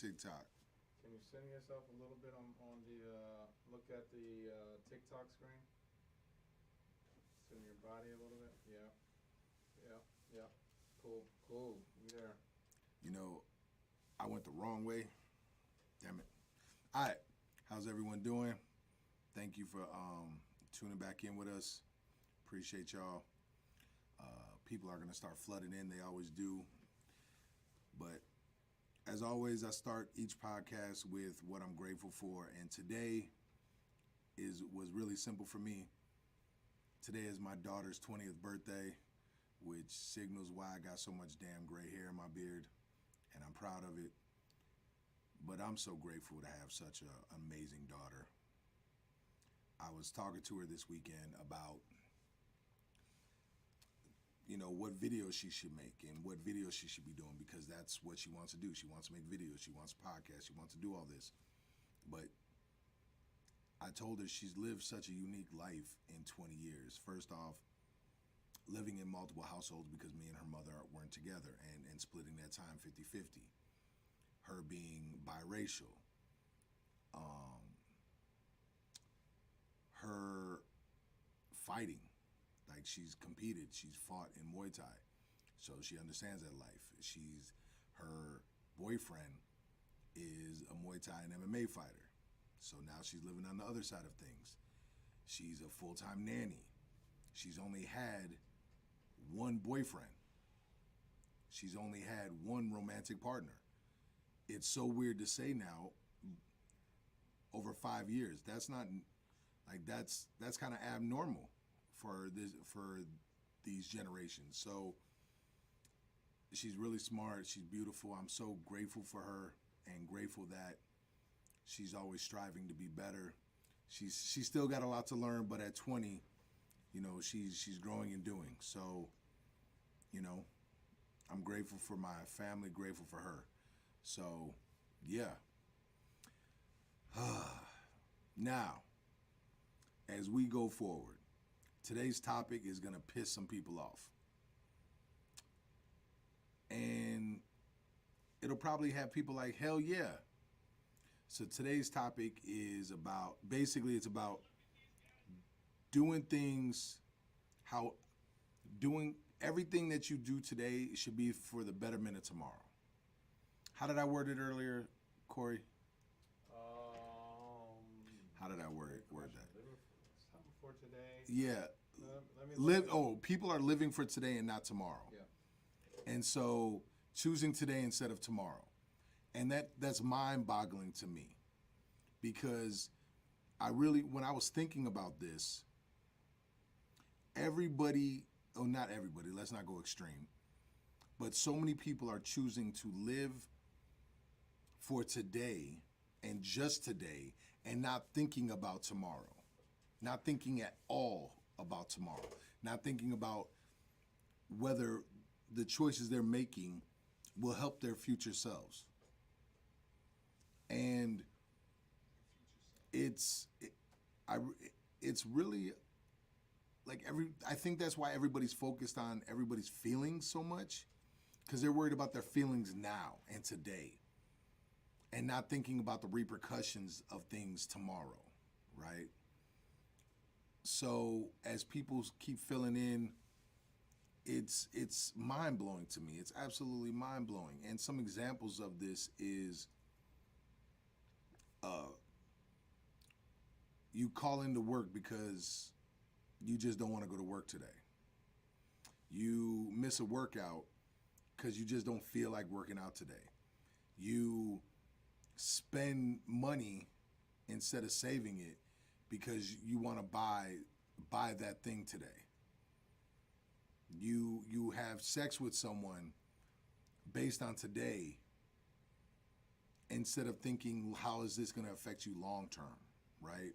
TikTok. Can you center yourself a little bit on the look at the TikTok screen? Center your body a little bit. Yeah, yeah, yeah. Cool, cool. You there? You know, I went the wrong way. Damn it. All right. How's everyone doing? Thank you for tuning back in with us. Appreciate y'all. People are going to start flooding in. They always do. But as always, I start each podcast with what I'm grateful for. And today was really simple for me. Today is my daughter's 20th birthday, which signals why I got so much damn gray hair in my beard. And I'm proud of it. But I'm so grateful to have such an amazing daughter. I was talking to her this weekend about, what videos she should make and what videos she should be doing, because that's what she wants to do. She wants to make videos. She wants a podcast. She wants to do all this. But I told her she's lived such a unique life in 20 years. First off, living in multiple households because me and her mother weren't together and splitting that time 50-50. Her being biracial. Her fighting. Like, she's competed, she's fought in Muay Thai. So she understands that life. Her boyfriend is a Muay Thai and MMA fighter. So now she's living on the other side of things. She's a full-time nanny. She's only had one boyfriend. She's only had one romantic partner. It's so weird to say now, over 5 years. That's not, like, that's kind of abnormal for these generations. So she's really smart. She's beautiful. I'm so grateful for her and grateful that she's always striving to be better. She's still got a lot to learn, but at 20, she's growing and doing. So, I'm grateful for my family, grateful for her. So, yeah. Now, as we go forward, today's topic is going to piss some people off. And it'll probably have people like, hell yeah. So today's topic is it's about doing everything that you do today should be for the betterment of tomorrow. How did I word it earlier, Corey? How did I word that? Something for today. Yeah. Let me People are living for today and not tomorrow. Yeah. And so choosing today instead of tomorrow. And that's mind-boggling to me, because when I was thinking about this, not everybody, let's not go extreme, but so many people are choosing to live for today and just today and not thinking about tomorrow, not thinking at all about tomorrow, not thinking about whether the choices they're making will help their future selves. And it's really like I think that's why everybody's focused on everybody's feelings so much, because they're worried about their feelings now and today and not thinking about the repercussions of things tomorrow, right? So as people keep filling in, it's mind-blowing to me. It's absolutely mind-blowing. And some examples of this is you call into work because you just don't want to go to work today. You miss a workout because you just don't feel like working out today. You spend money instead of saving it because you want to buy that thing today. You have sex with someone based on today instead of thinking, how is this going to affect you long term, right?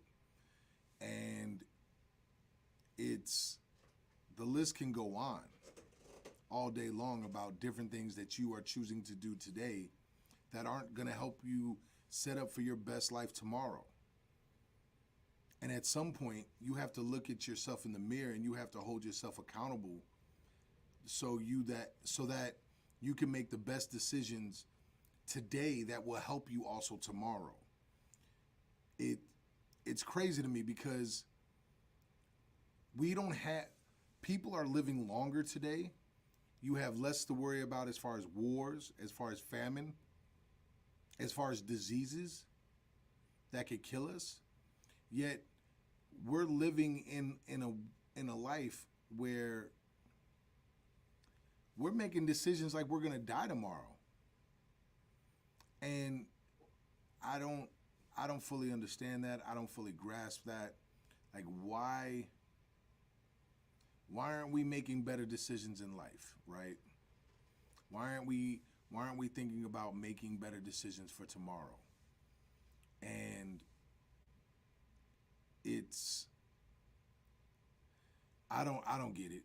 And the list can go on all day long about different things that you are choosing to do today that aren't going to help you set up for your best life tomorrow. And at some point, you have to look at yourself in the mirror and you have to hold yourself accountable so that you can make the best decisions today that will help you also tomorrow. It's crazy to me because we don't have people are living longer today. You have less to worry about as far as wars, as far as famine, as far as diseases that could kill us. Yet we're living in a life where we're making decisions like we're gonna die tomorrow. And I don't fully understand that. I don't fully grasp that. Like why aren't we making better decisions in life, right? Why aren't we thinking about making better decisions for tomorrow? And it's I don't get it.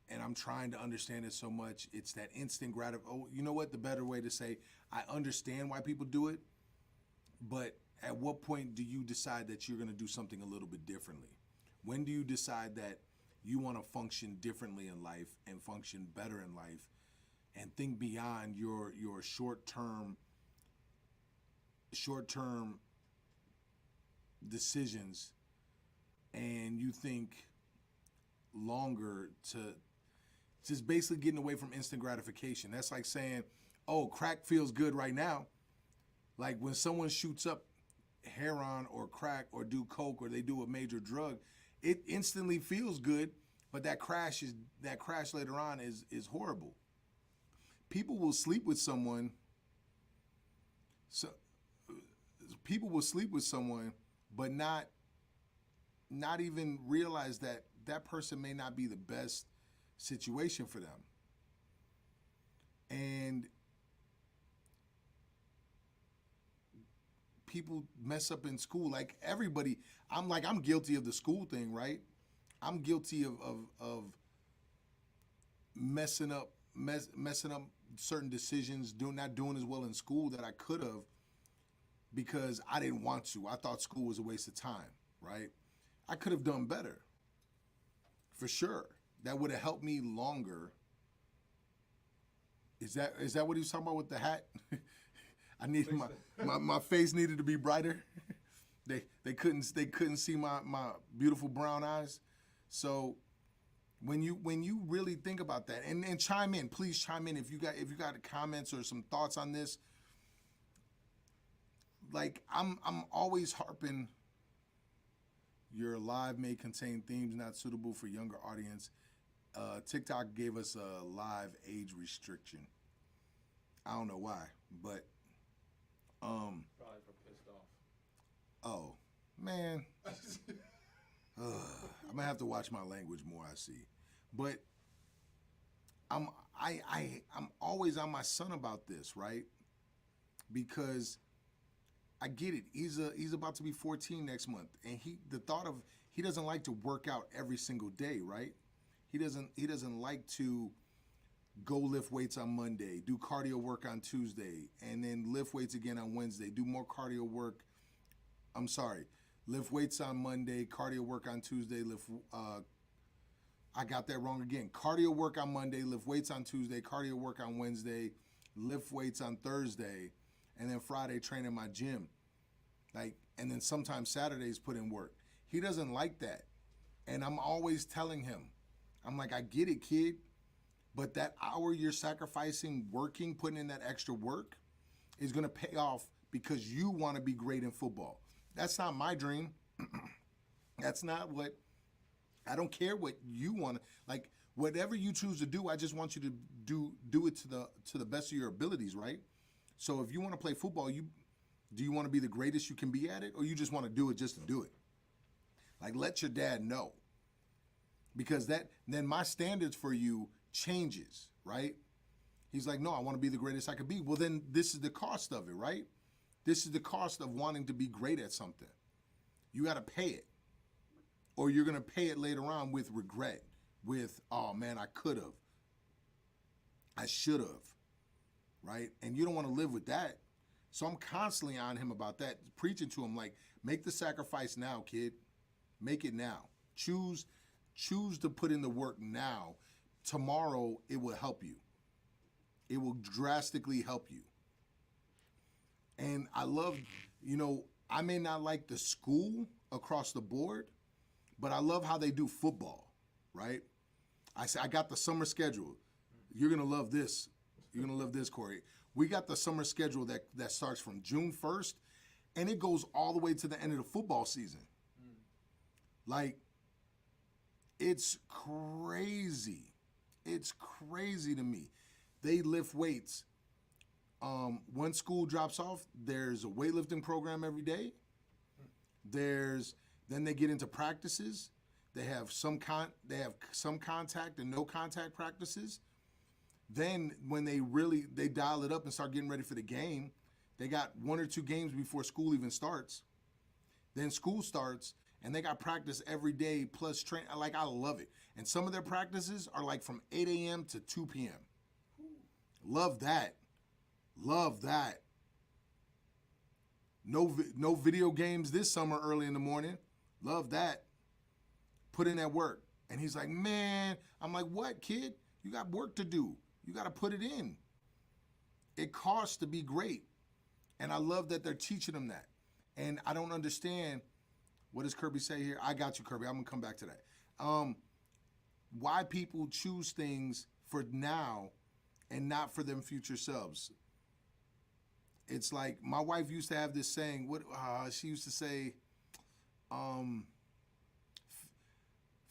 And I'm trying to understand it so much. It's that instant gratification. Oh, you know what? The better way to say, I understand why people do it, but at what point do you decide that you're going to do something a little bit differently? When do you decide that you want to function differently in life and function better in life and think beyond your short-term decisions, and you think longer to just basically getting away from instant gratification? That's like saying, oh, crack feels good right now. Like when someone shoots up heroin or crack or do coke or they do a major drug, it instantly feels good, but that crash later on is horrible. People will sleep with someone. So people will sleep with someone, but not even realize that that person may not be the best situation for them. And people mess up in school. Like everybody, I'm guilty of the school thing, right? I'm guilty of messing up certain decisions, not doing as well in school that I could have because I didn't want to. I thought school was a waste of time, right? I could have done better, for sure. That would have helped me longer. Is that what he was talking about with the hat? I needed my face needed to be brighter. They couldn't see my beautiful brown eyes. So when you really think about that, and chime in, please chime in if you got comments or some thoughts on this. Like I'm always harping, your live may contain themes not suitable for younger audience. TikTok gave us a live age restriction. I don't know why, but probably for pissed off. Oh man, I'm gonna have to watch my language more. I see, but I'm always on my son about this, right? Because I get it. He's about to be 14 next month, and he doesn't like to work out every single day, right? He doesn't like to go lift weights on Monday, do cardio work on Tuesday, and then lift weights again on Wednesday, do more cardio work. Lift weights on Monday, cardio work on Tuesday, I got that wrong again. Cardio work on Monday, lift weights on Tuesday, cardio work on Wednesday, lift weights on Thursday, and then Friday train in my gym. And then sometimes Saturdays put in work. He doesn't like that. And I'm always telling him, I'm like, I get it, kid, but that hour you're sacrificing working, putting in that extra work is gonna pay off because you wanna be great in football. That's not my dream. That's not what, I don't care what you want. Like whatever you choose to do, I just want you to do it to the best of your abilities, right? So if you want to play football, do you want to be the greatest you can be at it, or you just want to do it just to do it? Like let your dad know, because then my standards for you changes, right? He's like, no, I want to be the greatest I could be. Well, then this is the cost of it, right? This is the cost of wanting to be great at something. You got to pay it, or you're going to pay it later on with regret, with, oh man, I could have, I should have, right? And you don't want to live with that. So I'm constantly on him about that, preaching to him like, make the sacrifice now, kid. Make it now. Choose to put in the work now. Tomorrow, it will help you. It will drastically help you. And I love, I may not like the school across the board, but I love how they do football, right? I say I got the summer schedule. You're gonna love this. You're gonna love this, Corey. We got the summer schedule that starts from June 1st, and it goes all the way to the end of the football season. Like, it's crazy. It's crazy to me. They lift weights. When school drops off, there's a weightlifting program every day. Then they get into practices. They have some contact and no contact practices. Then when they dial it up and start getting ready for the game, they got 1 or 2 games before school even starts. Then school starts and they got practice every day plus train. Like, I love it. And some of their practices are like from 8 a.m. to 2 p.m. Love that. Love that. No video games this summer early in the morning. Love that. Put in that work. And he's like, man, I'm like, what, kid? You got work to do. You got to put it in. It costs to be great. And I love that they're teaching them that. And I don't understand, what does Kirby say here? I got you, Kirby. I'm going to come back to that. Why people choose things for now and not for them future selves. It's like my wife used to have this saying. She used to say,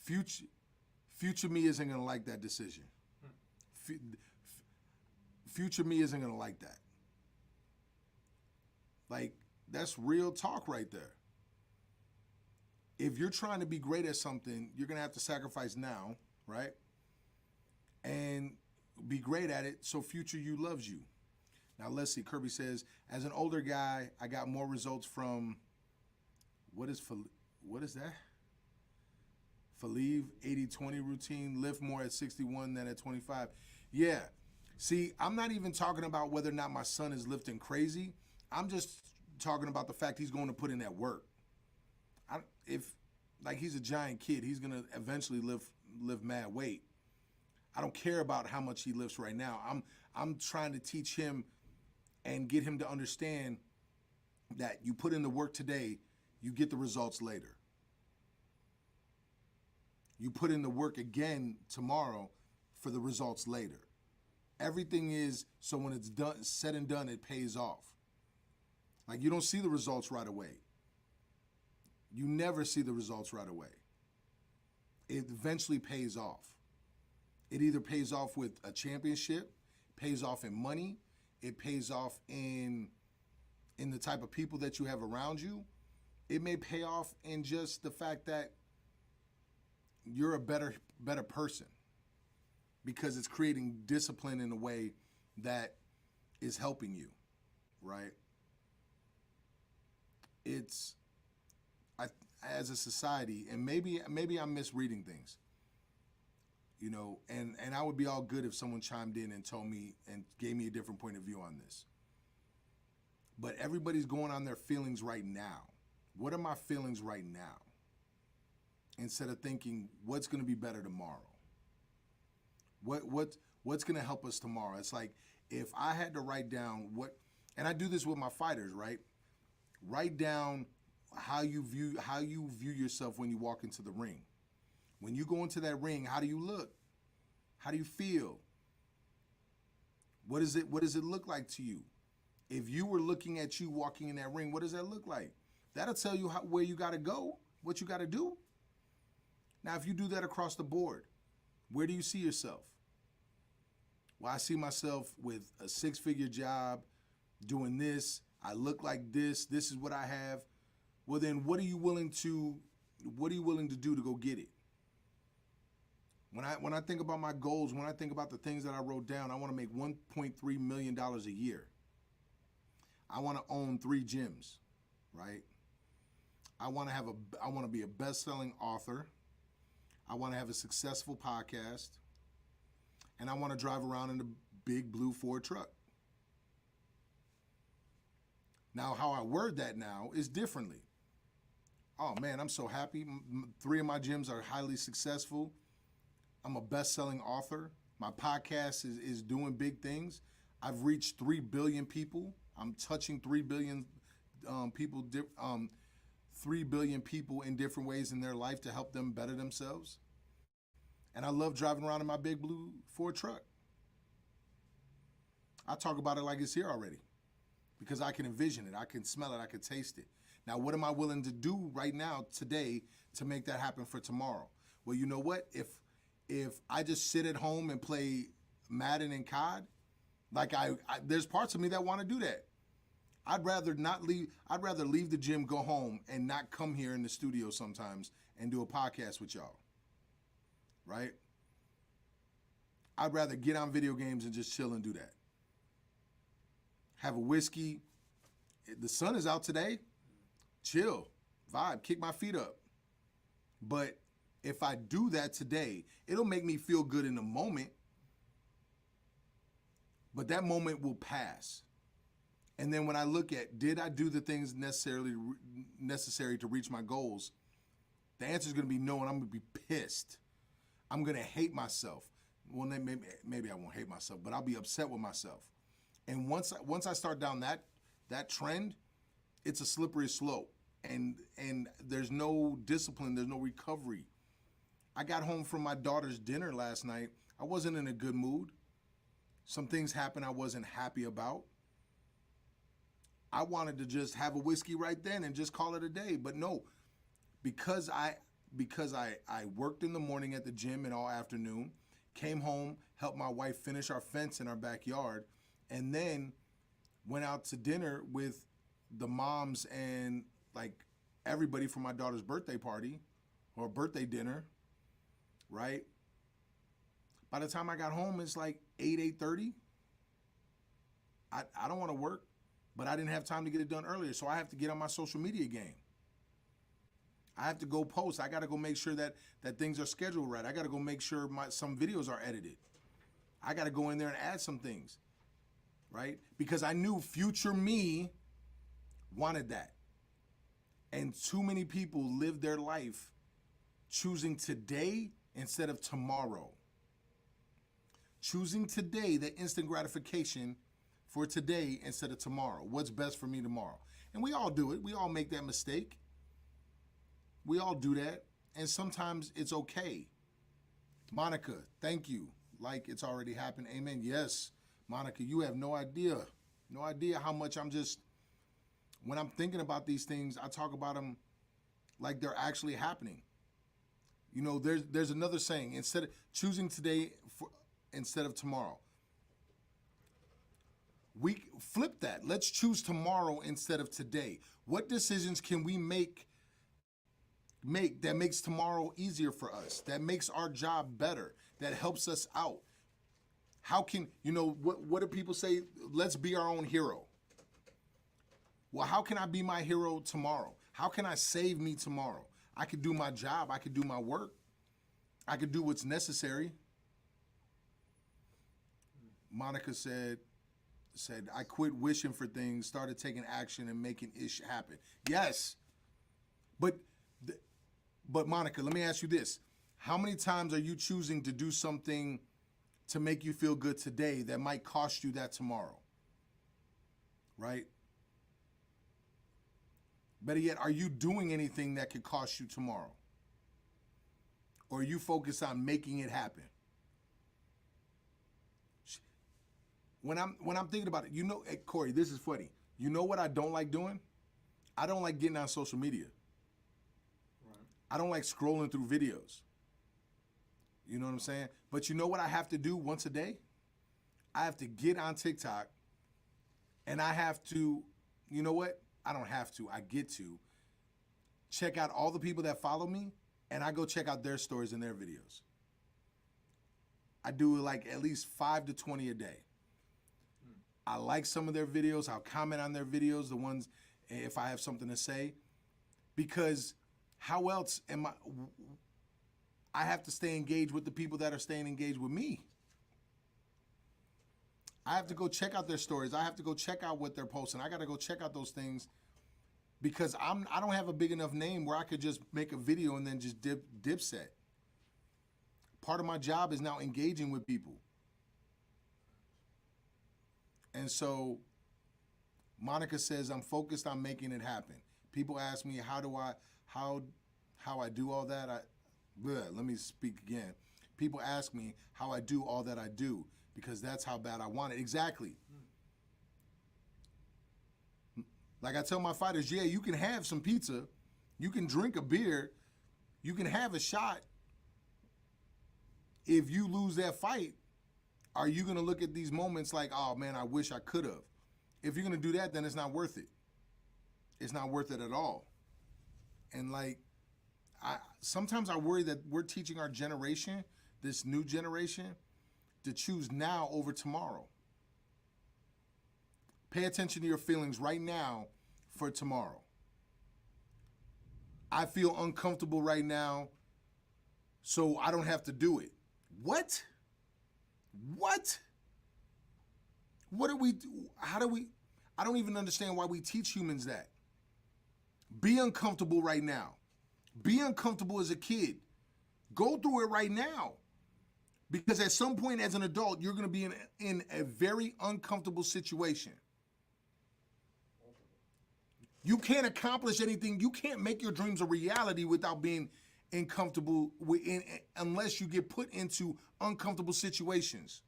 future me isn't gonna like that decision. Future me isn't gonna like that. Like, that's real talk right there. If you're trying to be great at something, you're gonna have to sacrifice now, right? And be great at it so future you loves you. Now, let's see. Kirby says, as an older guy, I got more results from, what is that? Falev 80-20 routine, lift more at 61 than at 25. Yeah. See, I'm not even talking about whether or not my son is lifting crazy. I'm just talking about the fact he's going to put in that work. He's a giant kid, he's going to eventually lift mad weight. I don't care about how much he lifts right now. I'm trying to teach him and get him to understand that you put in the work today, you get the results later. You put in the work again tomorrow for the results later. Everything is so when it's done, said and done, it pays off. Like, you don't see the results right away. You never see the results right away. It eventually pays off. It either pays off with a championship, pays off in money, it pays off in the type of people that you have around you. It may pay off in just the fact that you're a better person because it's creating discipline in a way that is helping you, right? As a society, and maybe I'm misreading things, and I would be all good if someone chimed in and told me and gave me a different point of view on this. But everybody's going on their feelings right now. What are my feelings right now? Instead of thinking, what's going to be better tomorrow? What's going to help us tomorrow? It's like, if I had to write down and I do this with my fighters, right? Write down how you view yourself when you walk into the ring. When you go into that ring, how do you look? How do you feel? What does it look like to you? If you were looking at you walking in that ring, what does that look like? That'll tell you where you got to go, what you got to do. Now, if you do that across the board, where do you see yourself? Well, I see myself with a 6-figure job, doing this. I look like this. This is what I have. Well, then what are you willing to do to go get it? When I think about my goals, when I think about the things that I wrote down, I want to make $1.3 million a year. I want to own 3 gyms, right? I want to be a best-selling author. I want to have a successful podcast. And I want to drive around in a big blue Ford truck. Now, how I word that now is differently. Oh, man, I'm so happy. 3 of my gyms are highly successful. I'm a best-selling author. My podcast is doing big things. I've reached 3 billion people I'm touching 3 billion people, 3 billion people in different ways in their life to help them better themselves. And I love driving around in my big blue Ford truck. I talk about it like it's here already because I can envision it, I can smell it, I can taste it. Now, what am I willing to do right now, today, to make that happen for tomorrow? Well, you know what? If I just sit at home and play Madden and COD, like there's parts of me that want to do that. I'd rather leave the gym, go home, and not come here in the studio sometimes and do a podcast with y'all. Right? I'd rather get on video games and just chill and do that. Have a whiskey. The sun is out today. Chill, vibe, kick my feet up. But if I do that today, it'll make me feel good in the moment. But that moment will pass. And then when I look at, did I do the things necessary to reach my goals? The answer is going to be no, and I'm going to be pissed. I'm going to hate myself. Well, maybe I won't hate myself, but I'll be upset with myself. And once I start down that trend, it's a slippery slope. And there's no discipline, there's no recovery. I got home from my daughter's dinner last night. I wasn't in a good mood. Some things happened I wasn't happy about. I wanted to just have a whiskey right then and just call it a day. But no, because I worked in the morning at the gym and all afternoon, came home, helped my wife finish our fence in our backyard, and then went out to dinner with the moms and like everybody for my daughter's birthday party or birthday dinner, right? By the time I got home, it's like 8:30. I don't want to work, but I didn't have time to get it done earlier, so I have to get on my social media game. I have to go post. I got to go make sure that things are scheduled right. I got to go make sure some videos are edited. I got to go in there and add some things, right? Because I knew future me wanted that. And too many people live their life choosing today instead of tomorrow. Choosing today, the instant gratification for today instead of tomorrow. What's best for me tomorrow? And we all do it. We all make that mistake. We all do that. And sometimes it's okay. Monica, thank you. Like it's already happened. Amen. Yes, Monica, you have no idea. No idea how much when I'm thinking about these things, I talk about them like they're actually happening. You know, there's another saying, instead of choosing today instead of tomorrow. We flip that. Let's choose tomorrow instead of today. What decisions can we make that makes tomorrow easier for us, that makes our job better, that helps us out? How can, what do people say? Let's be our own hero. Well, how can I be my hero tomorrow? How can I save me tomorrow? I could do my job. I could do my work. I could do what's necessary. Monica said, I quit wishing for things, started taking action and making ish happen. Yes. But Monica, let me ask you this. How many times are you choosing to do something to make you feel good today that might cost you that tomorrow? Right? Better yet, are you doing anything that could cost you tomorrow? Or are you focused on making it happen? When I'm thinking about it, hey, Corey, this is funny. You know what I don't like doing? I don't like getting on social media. Right. I don't like scrolling through videos. You know what I'm saying? But you know what I have to do once a day? I have to get on TikTok and I have to, you know what? I don't have to. I get to check out all the people that follow me and I go check out their stories and their videos. I do like at least 5 to 20 a day. I like some of their videos. I'll comment on their videos, the ones if I have something to say, because how else I have to stay engaged with the people that are staying engaged with me. I have to go check out their stories. I have to go check out what they're posting. I got to go check out those things because I don't have a big enough name where I could just make a video and then just dipset. Part of my job is now engaging with people. And so Monica says, I'm focused on making it happen. People ask me, how I do all that? Let me speak again. People ask me how I do all that I do because that's how bad I want it. Exactly. Like I tell my fighters, yeah, you can have some pizza, you can drink a beer, you can have a shot. If you lose that fight, are you going to look at these moments like, oh man, I wish I could have? If you're going to do that, then it's not worth it. It's not worth it at all. And like, sometimes I worry that we're teaching our generation, this new generation, to choose now over tomorrow. Pay attention to your feelings right now for tomorrow. I feel uncomfortable right now, so I don't have to do it. What? What? What do we do? How do we? I don't even understand why we teach humans that. Be uncomfortable right now. Be uncomfortable as a kid. Go through it right now. Because at some point as an adult, you're going to be in a very uncomfortable situation. You can't accomplish anything. You can't make your dreams a reality without being uncomfortable, unless you get put into uncomfortable situations.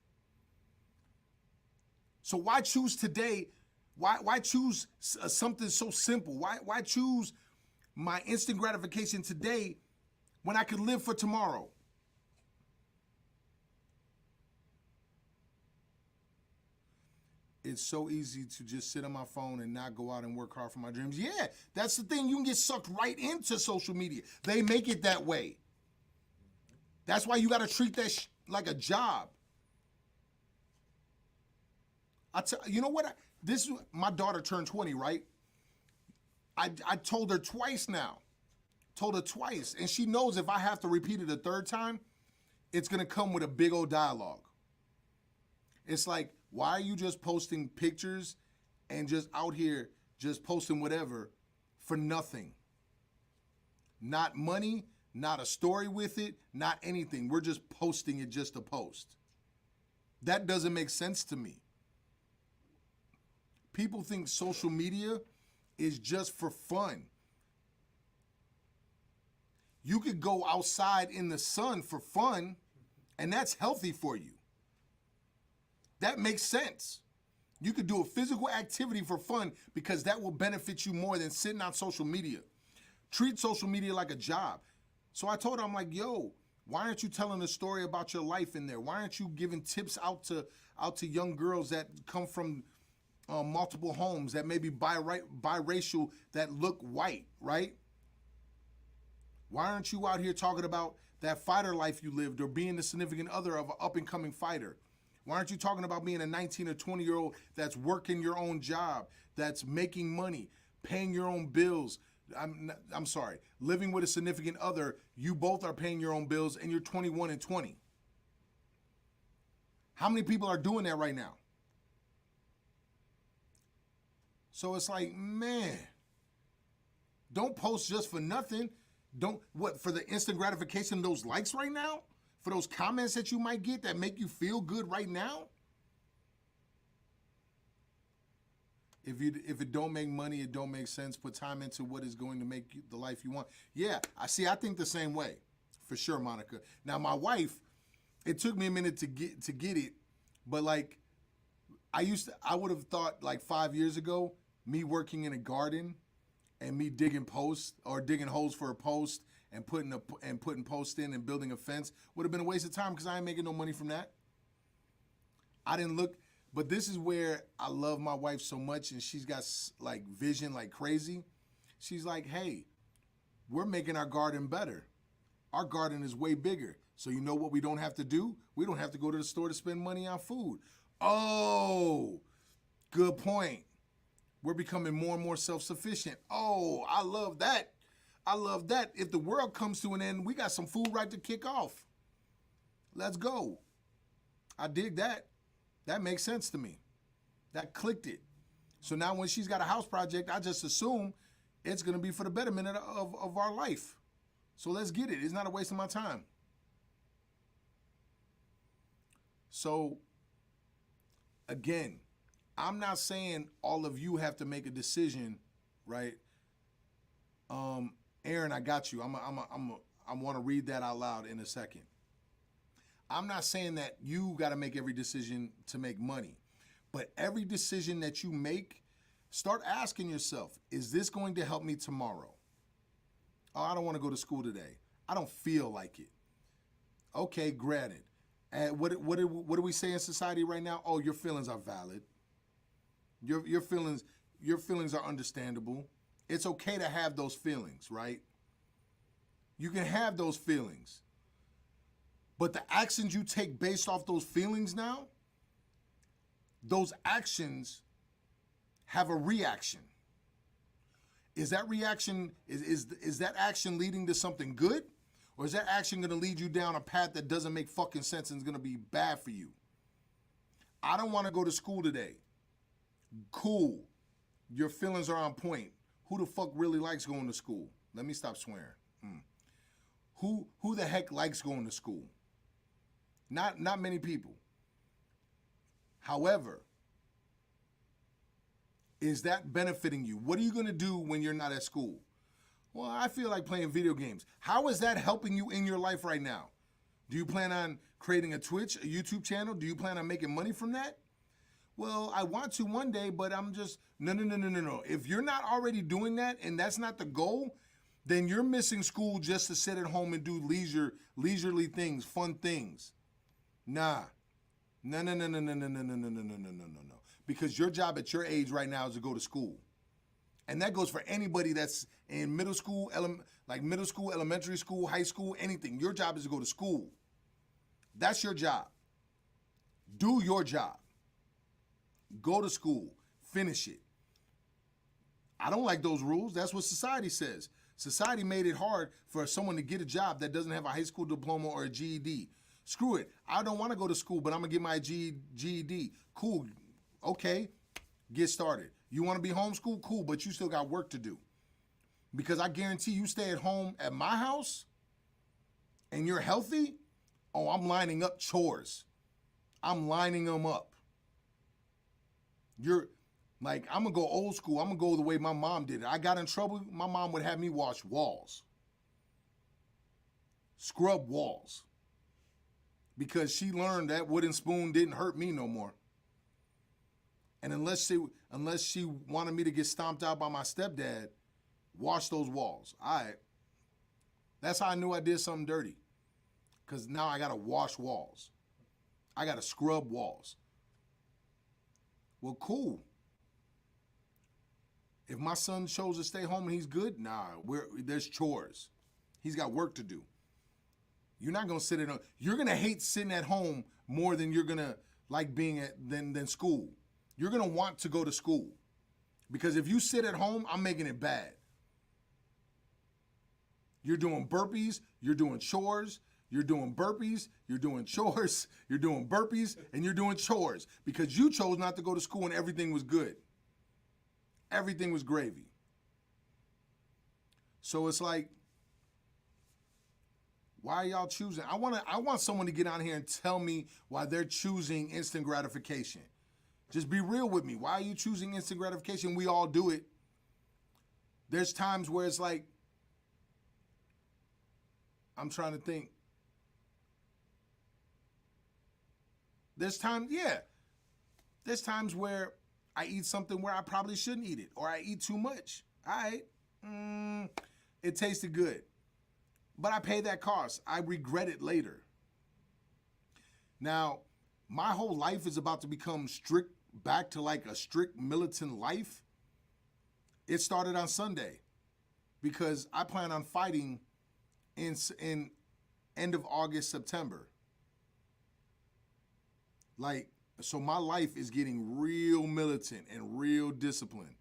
So why choose today? Why choose something so simple? Why choose my instant gratification today when I could live for tomorrow? It's so easy to just sit on my phone and not go out and work hard for my dreams. Yeah, that's the thing. You can get sucked right into social media. They make it that way. That's why you got to treat that like a job. You know what? My daughter turned 20, right? I told her twice now. Told her twice. And she knows if I have to repeat it a third time, it's going to come with a big old dialogue. It's like, why are you just posting pictures and just out here just posting whatever for nothing? Not money, not a story with it, not anything. We're just posting it just to post. That doesn't make sense to me. People think social media is just for fun. You could go outside in the sun for fun, and that's healthy for you. That makes sense. You could do a physical activity for fun because that will benefit you more than sitting on social media. Treat social media like a job. So I told her, I'm like, yo, why aren't you telling a story about your life in there? Why aren't you giving tips out to young girls that come from multiple homes, that may be biracial, that look white, right? Why aren't you out here talking about that fighter life you lived or being the significant other of an up-and-coming fighter? Why aren't you talking about being a 19 or 20-year-old that's working your own job, that's making money, paying your own bills? I'm sorry, living with a significant other, you both are paying your own bills and you're 21 and 20. How many people are doing that right now? So it's like, man, don't post just for nothing. For the instant gratification of those likes right now? For those comments that you might get that make you feel good right now? If it don't make money, it don't make sense. Put time into what is going to make you the life you want. Yeah, I think the same way, for sure, Monica. Now, my wife, it took me a minute to get it, but like, I would have thought like 5 years ago, me working in a garden and me digging posts or digging holes for a post and putting posts in and building a fence would have been a waste of time because I ain't making no money from that. I didn't look, but this is where I love my wife so much, and she's got like vision like crazy. She's like, hey, we're making our garden better. Our garden is way bigger. So you know what we don't have to do? We don't have to go to the store to spend money on food. Oh, good point. We're becoming more and more self-sufficient. Oh, I love that. I love that. If the world comes to an end, we got some food right to kick off. Let's go. I dig that. That makes sense to me. That clicked it. So now when she's got a house project, I just assume it's going to be for the betterment of our life. So let's get it. It's not a waste of my time. So, again, I'm not saying all of you have to make a decision, right? Aaron, I got you. I want to read that out loud in a second. I'm not saying that you got to make every decision to make money, but every decision that you make, start asking yourself, is this going to help me tomorrow? Oh, I don't want to go to school today. I don't feel like it. Okay, granted. And what do we say in society right now? Oh, your feelings are valid. Your feelings are understandable. It's okay to have those feelings, right? You can have those feelings. But the actions you take based off those feelings now, those actions have a reaction. Is that reaction, is that action leading to something good? Or is that action going to lead you down a path that doesn't make fucking sense and is going to be bad for you? I don't want to go to school today. Cool. Your feelings are on point. Who the fuck really likes going to school? Let me stop swearing. Who the heck likes going to school? Not many people. However, is that benefiting you? What are you going to do when you're not at school? Well, I feel like playing video games. How is that helping you in your life right now? Do you plan on creating a Twitch, a YouTube channel? Do you plan on making money from that? Well, I want to one day, but I'm just, no. If you're not already doing that and that's not the goal, then you're missing school just to sit at home and do leisurely things, fun things. Nah. No. Because your job at your age right now is to go to school. And that goes for anybody that's in middle school, elementary school, high school, anything. Your job is to go to school. That's your job. Do your job. Go to school. Finish it. I don't like those rules. That's what society says. Society made it hard for someone to get a job that doesn't have a high school diploma or a GED. Screw it. I don't want to go to school, but I'm going to get my GED. Cool. Okay. Get started. You want to be homeschooled? Cool, but you still got work to do. Because I guarantee you stay at home at my house and you're healthy, oh, I'm lining up chores. I'm lining them up. You're like, I'm going to go old school. I'm going to go the way my mom did it. I got in trouble. My mom would have me wash walls. Scrub walls. Because she learned that wooden spoon didn't hurt me no more. And unless she wanted me to get stomped out by my stepdad, wash those walls. All right. That's how I knew I did something dirty. Because now I got to wash walls. I got to scrub walls. Well, cool. If my son chose to stay home and he's good, nah, there's chores. He's got work to do. You're not going to sit at home. You're going to hate sitting at home more than you're going to like being than school. You're going to want to go to school. Because if you sit at home, I'm making it bad. You're doing burpees, you're doing chores, you're doing burpees, you're doing chores, you're doing burpees, and you're doing chores. Because you chose not to go to school and everything was good. Everything was gravy. So it's like, why are y'all choosing? I want someone to get on here and tell me why they're choosing instant gratification. Just be real with me. Why are you choosing instant gratification? We all do it. There's times where it's like, I'm trying to think. There's times where I eat something where I probably shouldn't eat it, or I eat too much. All right, it tasted good, but I pay that cost. I regret it later. Now, my whole life is about to become back to like a strict militant life. It started on Sunday because I plan on fighting in end of August, September. Like, so my life is getting real militant and real disciplined,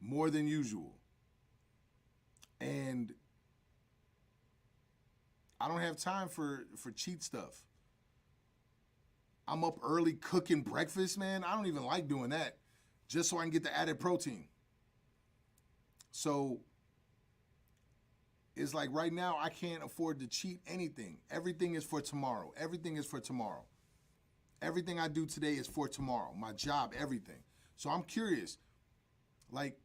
more than usual. And I don't have time for cheat stuff. I'm up early cooking breakfast, man. I don't even like doing that, just so I can get the added protein. So it's like right now I can't afford to cheat anything. Everything is for tomorrow. Everything is for tomorrow. Everything I do today is for tomorrow. My job, everything. So I'm curious, like,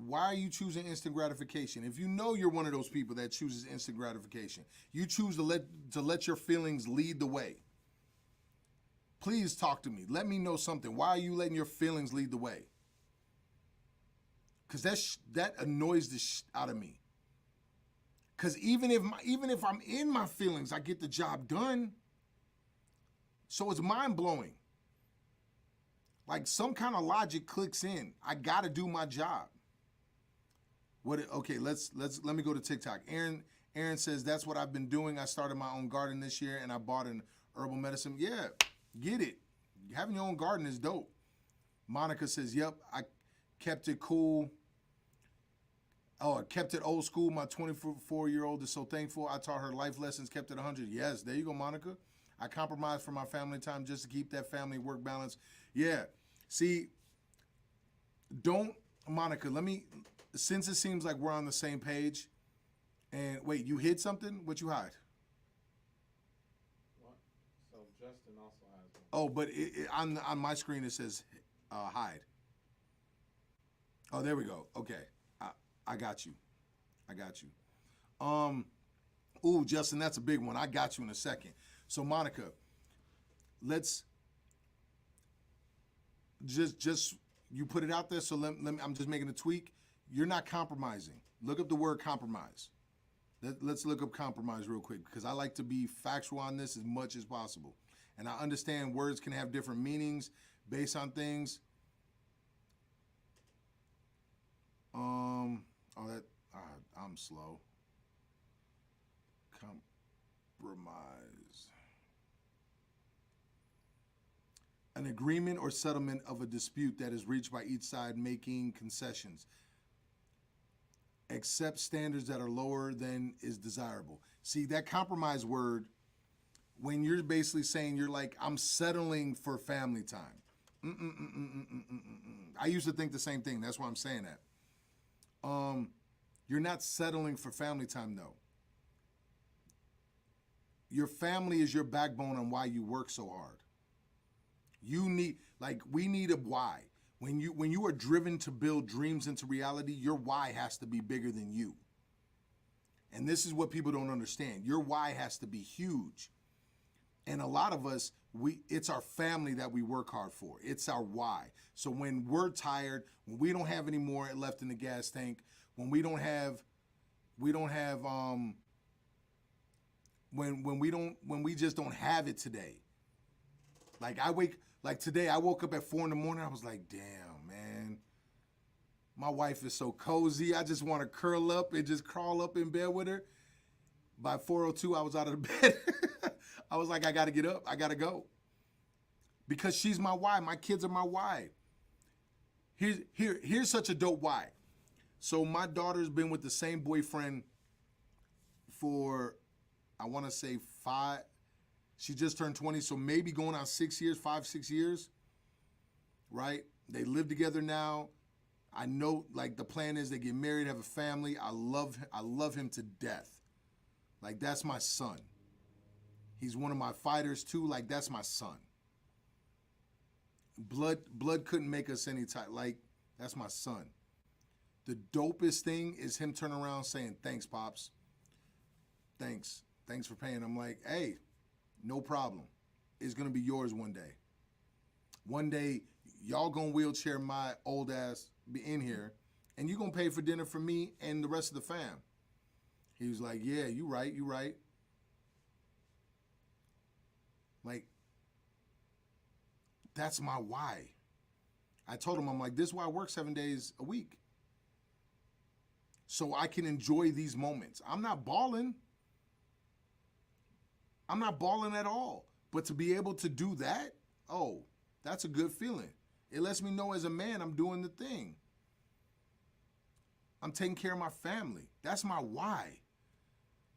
why are you choosing instant gratification? If you know you're one of those people that chooses instant gratification, you choose to let your feelings lead the way. Please talk to me. Let me know something. Why are you letting your feelings lead the way? Because that annoys the out of me. Because even if I'm in my feelings, I get the job done. So it's mind blowing. Like some kind of logic clicks in. I gotta do my job. Okay, let me go to TikTok. Aaron says that's what I've been doing. I started my own garden this year and I bought an herbal medicine. Yeah, get it. Having your own garden is dope. Monica says, yep, I kept it cool. Oh, I kept it old school. My 24-year-old is so thankful. I taught her life lessons, kept it 100. Yes, there you go, Monica. I compromised for my family time just to keep that family work balance. Yeah. See, Monica, since it seems like we're on the same page, and wait, you hid something? What you hide? What? So Justin also has one. Oh, but on my screen it says hide. Oh, there we go. Okay. I got you. Ooh, Justin, that's a big one. I got you in a second. So, Monica, let's just you put it out there. So let me, I'm just making a tweak. You're not compromising. Look up the word compromise. Let's look up compromise real quick because I like to be factual on this as much as possible. And I understand words can have different meanings based on things. I'm slow. Compromise. An agreement or settlement of a dispute that is reached by each side making concessions. Accept standards that are lower than is desirable. See, that compromise word, when you're basically saying you're like, I'm settling for family time. I used to think the same thing. That's why I'm saying that. You're not settling for family time, though. Your family is your backbone on why you work so hard. We need a why. When you are driven to build dreams into reality, your why has to be bigger than you. And this is what people don't understand. Your why has to be huge. And a lot of us, it's our family that we work hard for. It's our why. So when we're tired, when we don't have any more left in the gas tank, when we just don't have it today. Like today, I woke up at 4 a.m. I was like, damn, man. My wife is so cozy. I just want to curl up and just crawl up in bed with her. By 4:02, I was out of the bed. I was like, I got to get up. I got to go. Because she's my why. My kids are my why. Here's such a dope why. So my daughter's been with the same boyfriend for, I want to say 5. She just turned 20, so maybe going on 6 years, 5-6 years, right? They live together now. I know, like, the plan is they get married, have a family. I love him to death. Like, that's my son. He's one of my fighters, too. Like, that's my son. Blood couldn't make us any type. Like, that's my son. The dopest thing is him turning around saying, thanks, Pops. Thanks for paying. I'm like, hey, no problem. It's going to be yours one day. One day, y'all going to wheelchair my old ass in here, and you going to pay for dinner for me and the rest of the fam. He was like, yeah, you right. Like, that's my why. I told him, I'm like, this is why I work 7 days a week. So I can enjoy these moments. I'm not balling. At all. But to be able to do that, oh, that's a good feeling. It lets me know as a man I'm doing the thing. I'm taking care of my family. That's my why.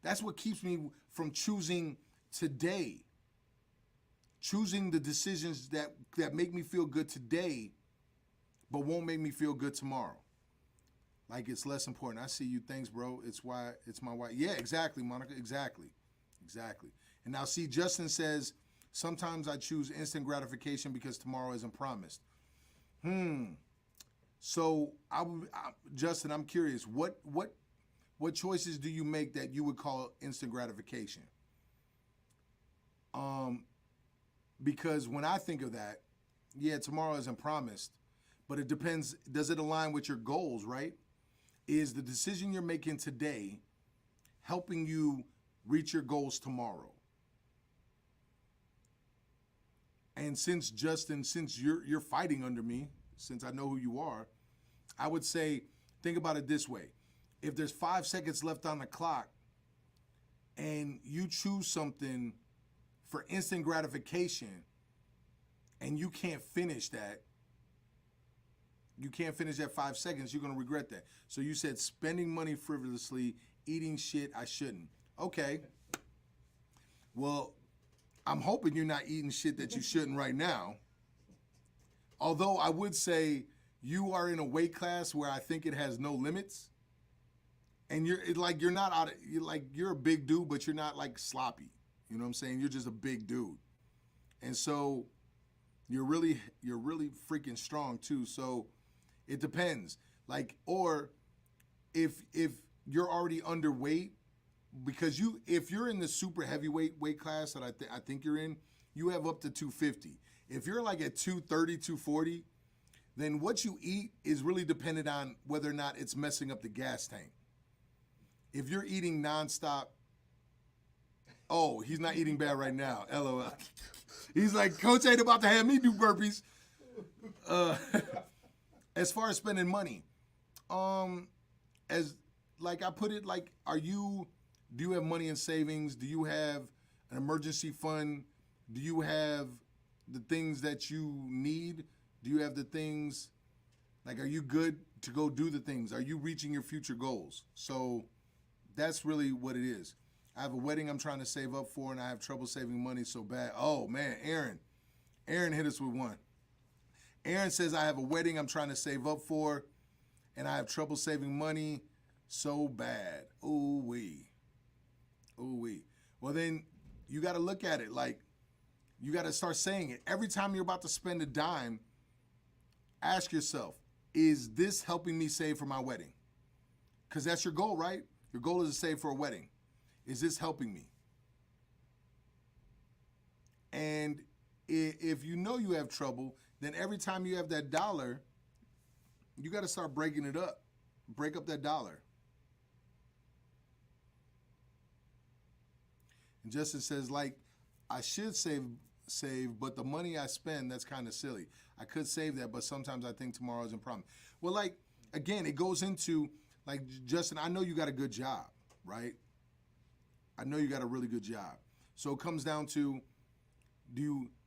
That's what keeps me from choosing today. Choosing the decisions that make me feel good today, but won't make me feel good tomorrow. Like it's less important. I see you. Thanks, bro. It's my why. Yeah, exactly, Monica. Exactly. And now see, Justin says, Sometimes I choose instant gratification because tomorrow isn't promised. So Justin, I'm curious, what choices do you make that you would call instant gratification? Because when I think of that, yeah, tomorrow isn't promised, but it depends. Does it align with your goals, right? Is the decision you're making today helping you reach your goals tomorrow? And since Justin, since you're fighting under me, since I know who you are, I would say, think about it this way. If there's 5 seconds left on the clock and you choose something for instant gratification and you can't finish that, 5 seconds, you're going to regret that. So you said spending money frivolously, eating shit I shouldn't. Okay. Well, I'm hoping you're not eating shit that you shouldn't right now. Although I would say you are in a weight class where I think it has no limits. And you're a big dude, but you're not like sloppy. You know what I'm saying? You're just a big dude. And so you're really freaking strong too. So it depends. Like, or if you're already underweight, because if you're in the super heavyweight weight class that I think you're in, you have up to 250. If you're like at 230, 240, then what you eat is really dependent on whether or not it's messing up the gas tank. If you're eating nonstop, oh, he's not eating bad right now. LOL. He's like, Coach ain't about to have me do burpees. As far as spending money, as like I put it, like, do you have money in savings? Do you have an emergency fund? Do you have the things that you need? Do you have the things, like, are you good to go do the things? Are you reaching your future goals? So that's really what it is. I have a wedding I'm trying to save up for, and I have trouble saving money so bad. Oh, man, Aaron hit us with one. Aaron says, I have a wedding I'm trying to save up for, and I have trouble saving money so bad. Ooh-wee. Ooh-wee. Well, then you got to look at it like you got to start saying it. Every time you're about to spend a dime, ask yourself, is this helping me save for my wedding? Because that's your goal, right? Your goal is to save for a wedding. Is this helping me? And if you know you have trouble, then every time you have that dollar, you got to start breaking it up. Break up that dollar. And Justin says, like, I should save, but the money I spend, that's kind of silly. I could save that, but sometimes I think tomorrow isn't promised. Well, like, again, it goes into, like, Justin, I know you got a good job, right? I know you got a really good job. So it comes down to,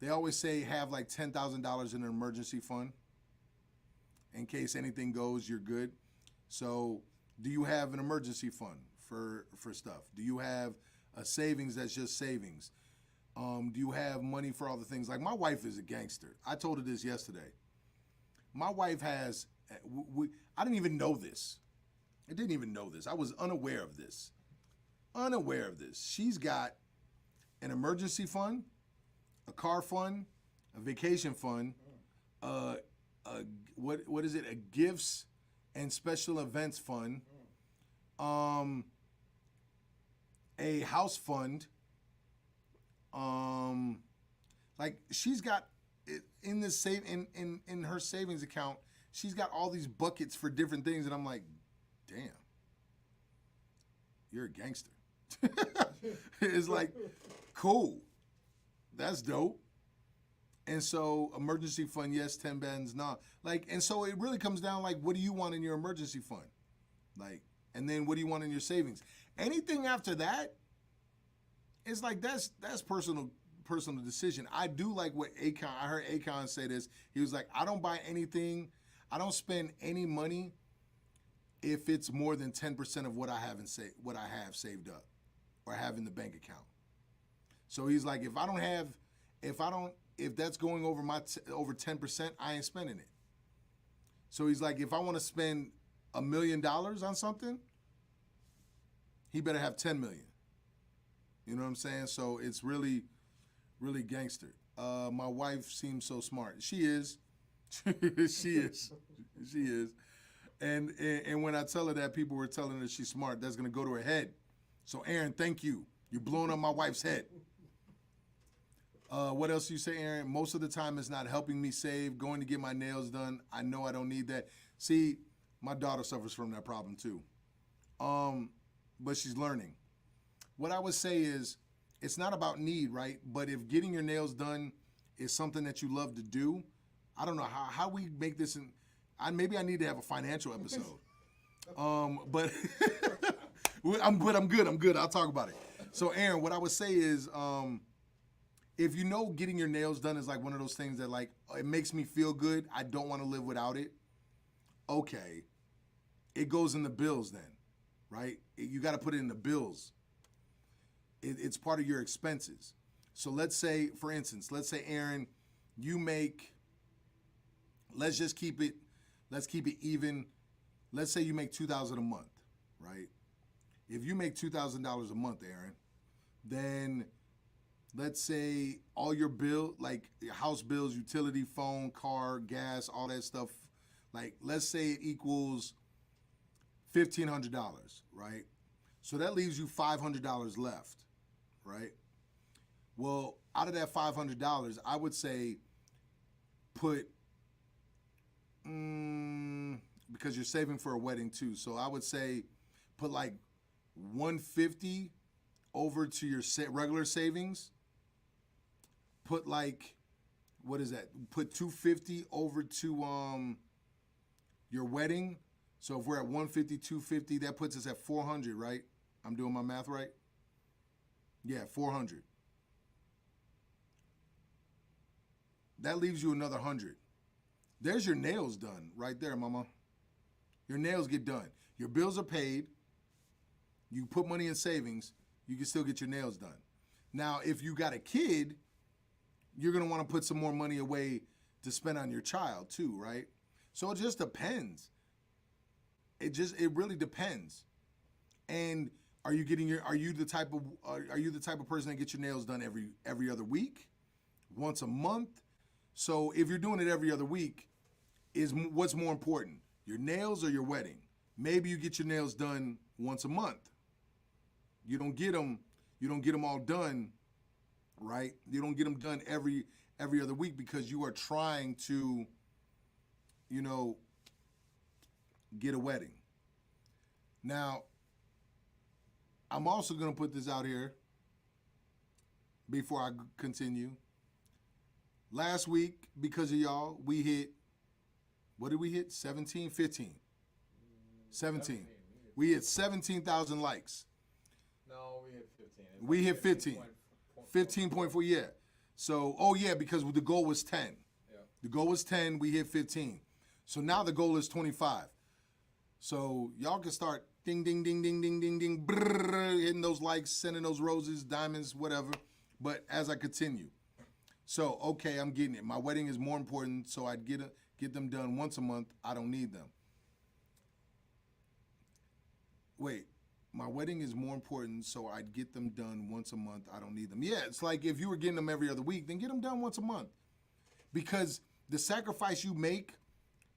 they always say have like $10,000 in an emergency fund in case anything goes, you're good. So do you have an emergency fund for stuff? Do you have a savings that's just savings? Do you have money for all the things? Like, my wife is a gangster. I told her this yesterday. My wife has, I didn't even know this. I didn't even know this. I was unaware of this. She's got an emergency fund, a car fund, a vacation fund, what is it? A gifts and special events fund, a house fund. Like, she's got in this in her savings account, she's got all these buckets for different things, and I'm like, damn, you're a gangster. It's like, cool, that's dope. And so emergency fund, yes. 10 bands, nah. Like, and so it really comes down, like, what do you want in your emergency fund? Like, and then what do you want in your savings? Anything after that, it's like, that's personal decision. I do like what Akon, I heard Akon say this. He was like, I don't buy anything, I don't spend any money if it's more than 10% of what I have saved up or have in the bank account. So he's like, if that's going over over 10%, I ain't spending it. So he's like, if I want to spend $1 million on something, he better have 10 million. You know what I'm saying? So it's really really gangster. My wife seems so smart. She is. She is. She is. And when I tell her that, people were telling her she's smart, that's going to go to her head. So, Aaron, thank you. You're blowing up my wife's head. What else you say, Aaron? Most of the time it's not helping me save, going to get my nails done. I know I don't need that. See, my daughter suffers from that problem too. But she's learning. What I would say is, it's not about need, right? But if getting your nails done is something that you love to do, I don't know how we make this maybe I need to have a financial episode. But I'm good. I'll talk about it. So, Aaron, what I would say is, if you know getting your nails done is like one of those things that like, it makes me feel good, I don't want to live without it. Okay. It goes in the bills then, right? You got to put it in the bills. It's part of your expenses. So let's say, for instance, Aaron, you make, let's keep it even. Let's say you make $2,000 a month, right? If you make $2,000 a month, Aaron, then let's say all your bill, like your house bills, utility, phone, car, gas, all that stuff, like let's say it equals $1,500, right? So that leaves you $500 left, right? Well, out of that $500, I would say put, because you're saving for a wedding too, so I would say put like 150 over to your regular savings. Put like, what is that? Put 250 over to your wedding. So if we're at 150, 250, that puts us at 400, right? I'm doing my math right? Yeah, 400. That leaves you another 100. There's your nails done right there, mama. Your nails get done. Your bills are paid. You put money in savings, you can still get your nails done. Now, if you got a kid, you're going to want to put some more money away to spend on your child too, right? So it just depends. It really depends. And are you the type of person that gets your nails done every other week? Once a month? So if you're doing it every other week, what's more important, your nails or your wedding? Maybe you get your nails done once a month. You don't get them all done, right? You don't get them done every other week because you are trying to, get a wedding. Now, I'm also going to put this out here before I continue. Last week, because of y'all, we hit, what did we hit? 17, 15? 17. We hit 17,000 likes. No, we hit 15. We hit 15. 15.4, yeah. So, because the goal was 10. Yeah. The goal was 10, we hit 15. So now the goal is 25. So y'all can start ding, ding, ding, ding, ding, ding, ding, brrr, hitting those likes, sending those roses, diamonds, whatever. But as I continue. So, okay, I'm getting it. My wedding is more important, so I'd get them done once a month. I don't need them. Wait, my wedding is more important, so I'd get them done once a month. I don't need them. Yeah, it's like if you were getting them every other week, then get them done once a month. Because the sacrifice you make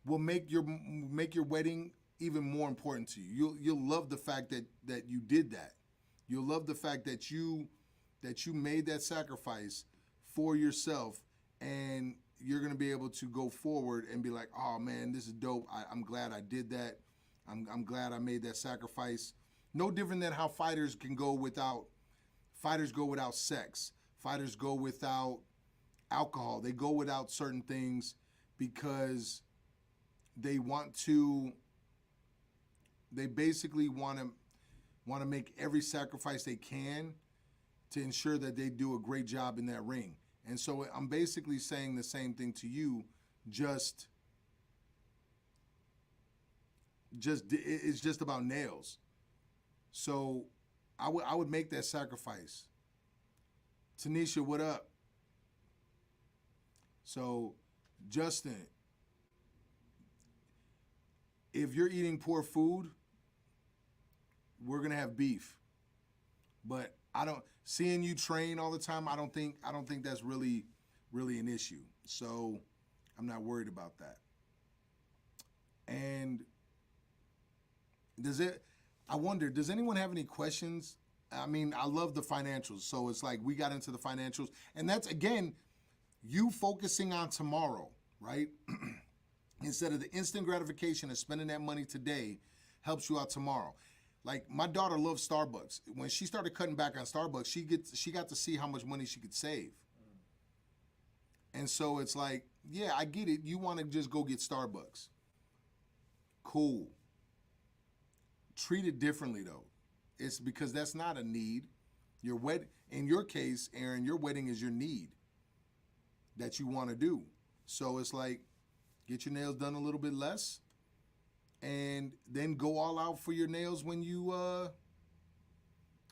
will make your wedding even more important to you. You'll love the fact that you did that. You'll love the fact that you made that sacrifice for yourself, and you're gonna be able to go forward and be like, oh man, this is dope. I'm glad I did that. I'm glad I made that sacrifice. No different than how fighters go without sex. Fighters go without alcohol. They go without certain things because they basically want to make every sacrifice they can to ensure that they do a great job in that ring. And so I'm basically saying the same thing to you, just it's just about nails. So I would make that sacrifice. Tanisha, what up? So, Justin, if you're eating poor food, we're going to have beef. But I don't seeing you train all the time. I don't think that's really an issue. So I'm not worried about that. And I wonder, does anyone have any questions? I mean, I love the financials. So it's like we got into the financials. And that's, again, you focusing on tomorrow, right? Instead of the instant gratification of spending that money today helps you out tomorrow. Like, my daughter loves Starbucks. When she started cutting back on Starbucks, she got to see how much money she could save. And so it's like, yeah, I get it. You want to just go get Starbucks. Cool. Treat it differently, though. It's because that's not a need. In your case, Aaron, your wedding is your need that you want to do. So it's like, get your nails done a little bit less, and then go all out for your nails when you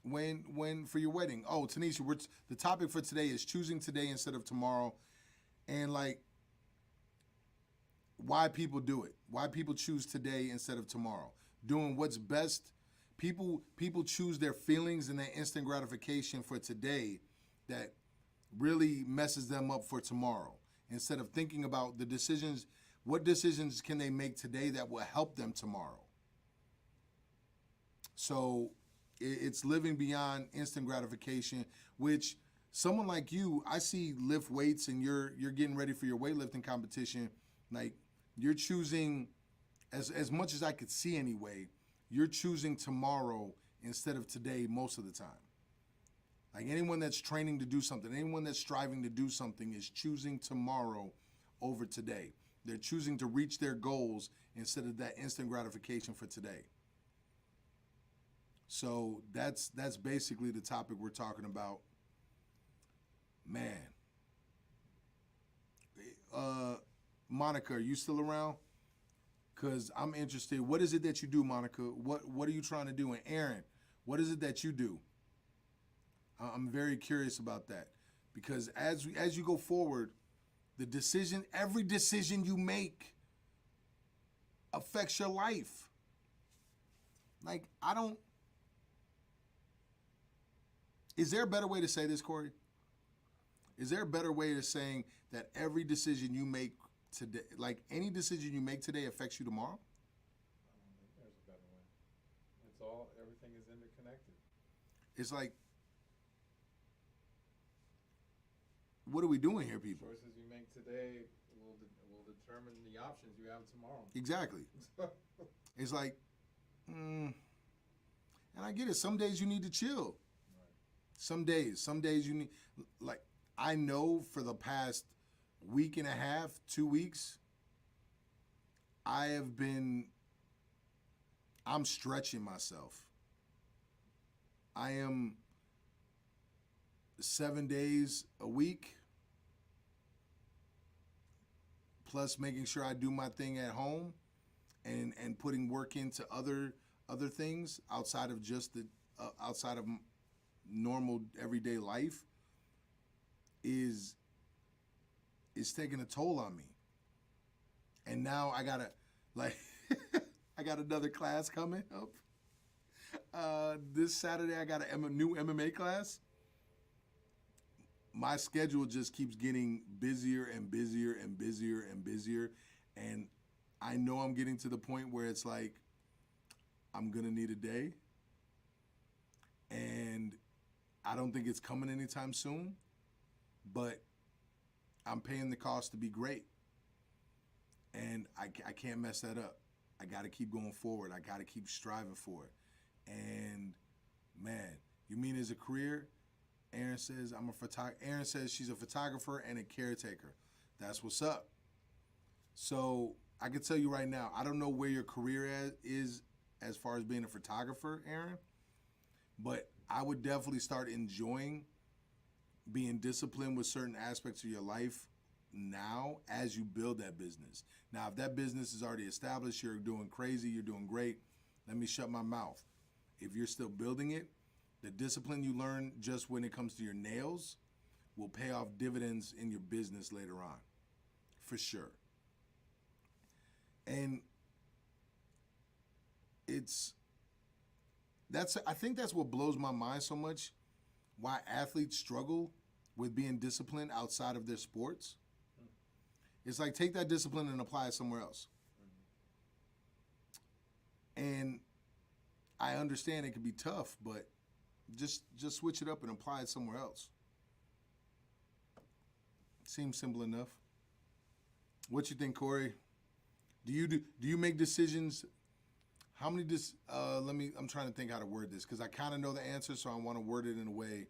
when for your wedding. Oh, Tanisha, the topic for today is choosing today instead of tomorrow, and like why people do it. Why people choose today instead of tomorrow. Doing what's best. People choose their feelings and their instant gratification for today that really messes them up for tomorrow. Instead of thinking about the decisions, what decisions can they make today that will help them tomorrow? So it's living beyond instant gratification, which someone like you, I see lift weights and you're getting ready for your weightlifting competition. Like, you're choosing, as much as I could see anyway, you're choosing tomorrow instead of today most of the time. Like, anyone that's training to do something, anyone that's striving to do something is choosing tomorrow over today. They're choosing to reach their goals instead of that instant gratification for today. So that's basically the topic we're talking about. Man. Monica, are you still around? Because I'm interested. What is it that you do, Monica? What are you trying to do? And Aaron, what is it that you do? I'm very curious about that. Because as you go forward, every decision you make affects your life. Like, is there a better way to say this, Corey? Is there a better way of saying that every decision you make today, like any decision you make today affects you tomorrow? I don't think there's a better way. Everything is interconnected. It's like, what are we doing here, people? Choices you make today will determine the options you have tomorrow. Exactly. It's like, and I get it. Some days you need to chill. Right. Some days you need, like, I know for the past week and a half, 2 weeks, I'm stretching myself. I am 7 days a week, plus making sure I do my thing at home and putting work into other things outside of just outside of normal everyday life is taking a toll on me. And now I gotta, like, I got another class coming up. This Saturday I got a new MMA class. My schedule just keeps getting busier and busier and busier and busier. And I know I'm getting to the point where it's like, I'm gonna need a day. And I don't think it's coming anytime soon, but I'm paying the cost to be great. And I can't mess that up. I got to keep going forward. I got to keep striving for it. And man, you mean as a career? Aaron says Aaron says she's a photographer and a caretaker. That's what's up. So I can tell you right now, I don't know where your career is as far as being a photographer, Aaron, but I would definitely start enjoying being disciplined with certain aspects of your life now as you build that business. Now, if that business is already established, you're doing crazy, you're doing great, let me shut my mouth. If you're still building it, the discipline you learn just when it comes to your nails will pay off dividends in your business later on, for sure. And I think that's what blows my mind so much why athletes struggle with being disciplined outside of their sports. It's like, take that discipline and apply it somewhere else. And I understand it can be tough, but just switch it up and apply it somewhere else. Seems simple enough. What you think, Corey? Do you make decisions? How many I'm trying to think how to word this, because I kind of know the answer, so I want to word it in a way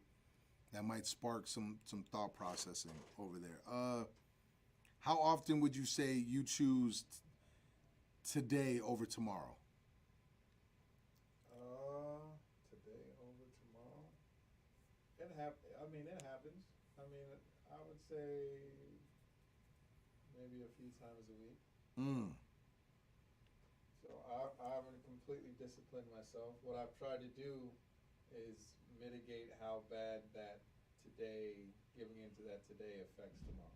that might spark some thought processing over there. How often would you say you choose today over tomorrow? Today over tomorrow. It happens. I mean, I would say maybe a few times a week. So I haven't completely disciplined myself. What I've tried to do is mitigate how bad that giving into that today affects tomorrow.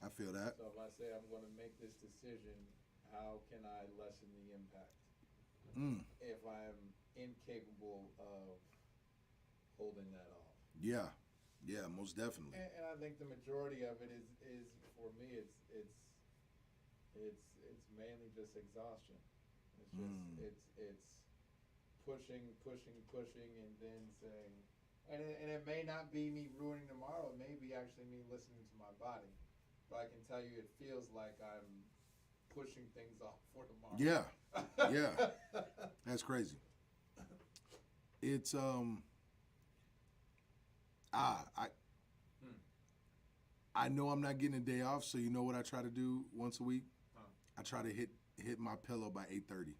I feel that. So if I say I'm going to make this decision, how can I lessen the impact? If I'm incapable of holding that off. Yeah, most definitely. And I think the majority of it is for me, it's mainly just exhaustion. It's pushing, and then saying, and it may not be me ruining tomorrow. It may be actually me listening to my body. But I can tell you, it feels like I'm pushing things off for tomorrow. Yeah, that's crazy. It's I know I'm not getting a day off, so you know what I try to do once a week? I try to hit my pillow by 8:30.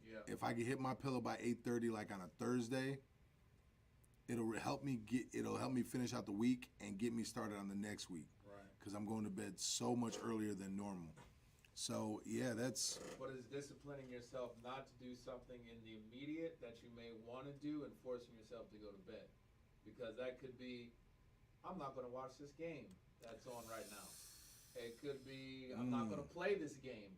Yeah. If I can hit my pillow by 8:30, like on a Thursday, it'll help me finish out the week and get me started on the next week. Right. Because I'm going to bed so much earlier than normal. So yeah, that's. What is disciplining yourself not to do something in the immediate that you may want to do and forcing yourself to go to bed? Because that could be, I'm not going to watch this game that's on right now. It could be, I'm not going to play this game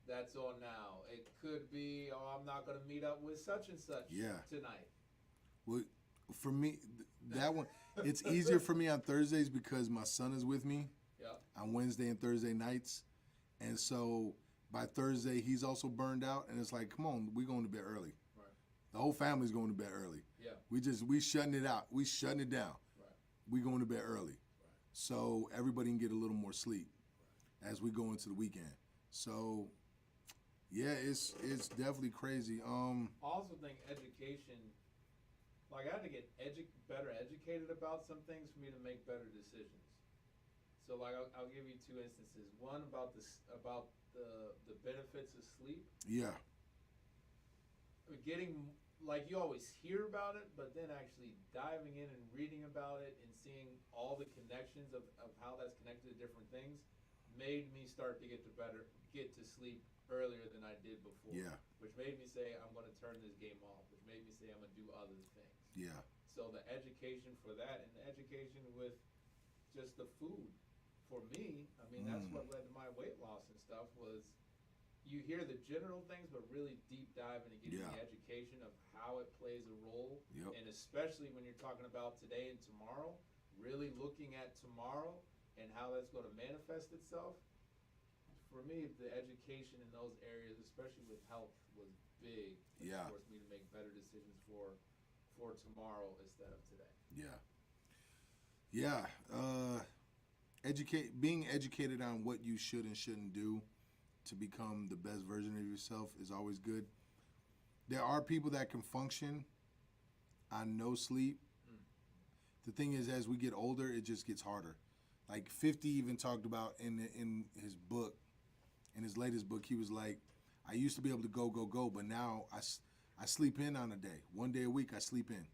that's on now. It could be, I'm not going to meet up with such and such tonight. Well, for me, that one, it's easier for me on Thursdays because my son is with me on Wednesday and Thursday nights. And so by Thursday, he's also burned out. And it's like, come on, we're going to bed early. Right. The whole family's going to bed early. Yeah. We shutting it out. We shutting it down. Right. We going to bed early. Right. So everybody can get a little more sleep as we go into the weekend. So, yeah, it's definitely crazy. I also think education, like I had to get better educated about some things for me to make better decisions. So like I'll give you two instances. One about the benefits of sleep. Yeah. Getting, like, you always hear about it, but then actually diving in and reading about it and seeing all the connections of how that's connected to different things made me start to get to sleep earlier than I did before. Yeah. Which made me say I'm going to turn this game off, which made me say I'm going to do other things. Yeah. So the education for that and the education with just the food. For me, I mean, that's what led to my weight loss and stuff was you hear the general things, but really deep dive into getting the education of how it plays a role. Yep. And especially when you're talking about today and tomorrow, really looking at tomorrow and how that's going to manifest itself. For me, the education in those areas, especially with health, was big. Yeah. It forced me to make better decisions for tomorrow instead of today. Yeah. Yeah. Being educated on what you should and shouldn't do to become the best version of yourself is always good. There are people that can function on no sleep. The thing is, as we get older, it just gets harder. Like 50 even talked about in his book, in his latest book, he was like, I used to be able to go, but now I sleep in on a day. One day a week, I sleep in.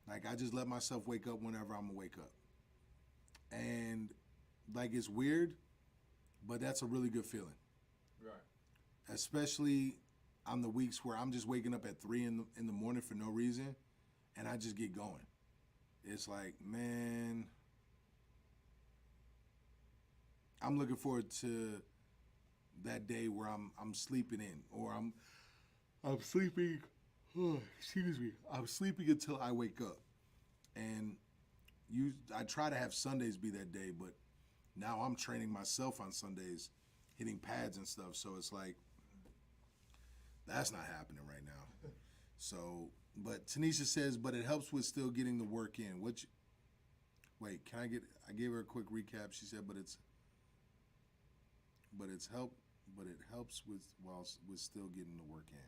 Like, I just let myself wake up whenever I'm gonna wake up. And, like, it's weird, but that's a really good feeling. Right. Especially on the weeks where I'm just waking up at 3 in the morning for no reason, and I just get going. It's like, man, I'm looking forward to that day where I'm sleeping in, or I'm sleeping Excuse me. I'm sleeping until I wake up, and I try to have Sundays be that day, but now I'm training myself on Sundays, hitting pads and stuff. So it's like that's not happening right now. So, but Tanisha says, but it helps with still getting the work in. Which, wait, I gave her a quick recap. She said, but it helps with still getting the work in.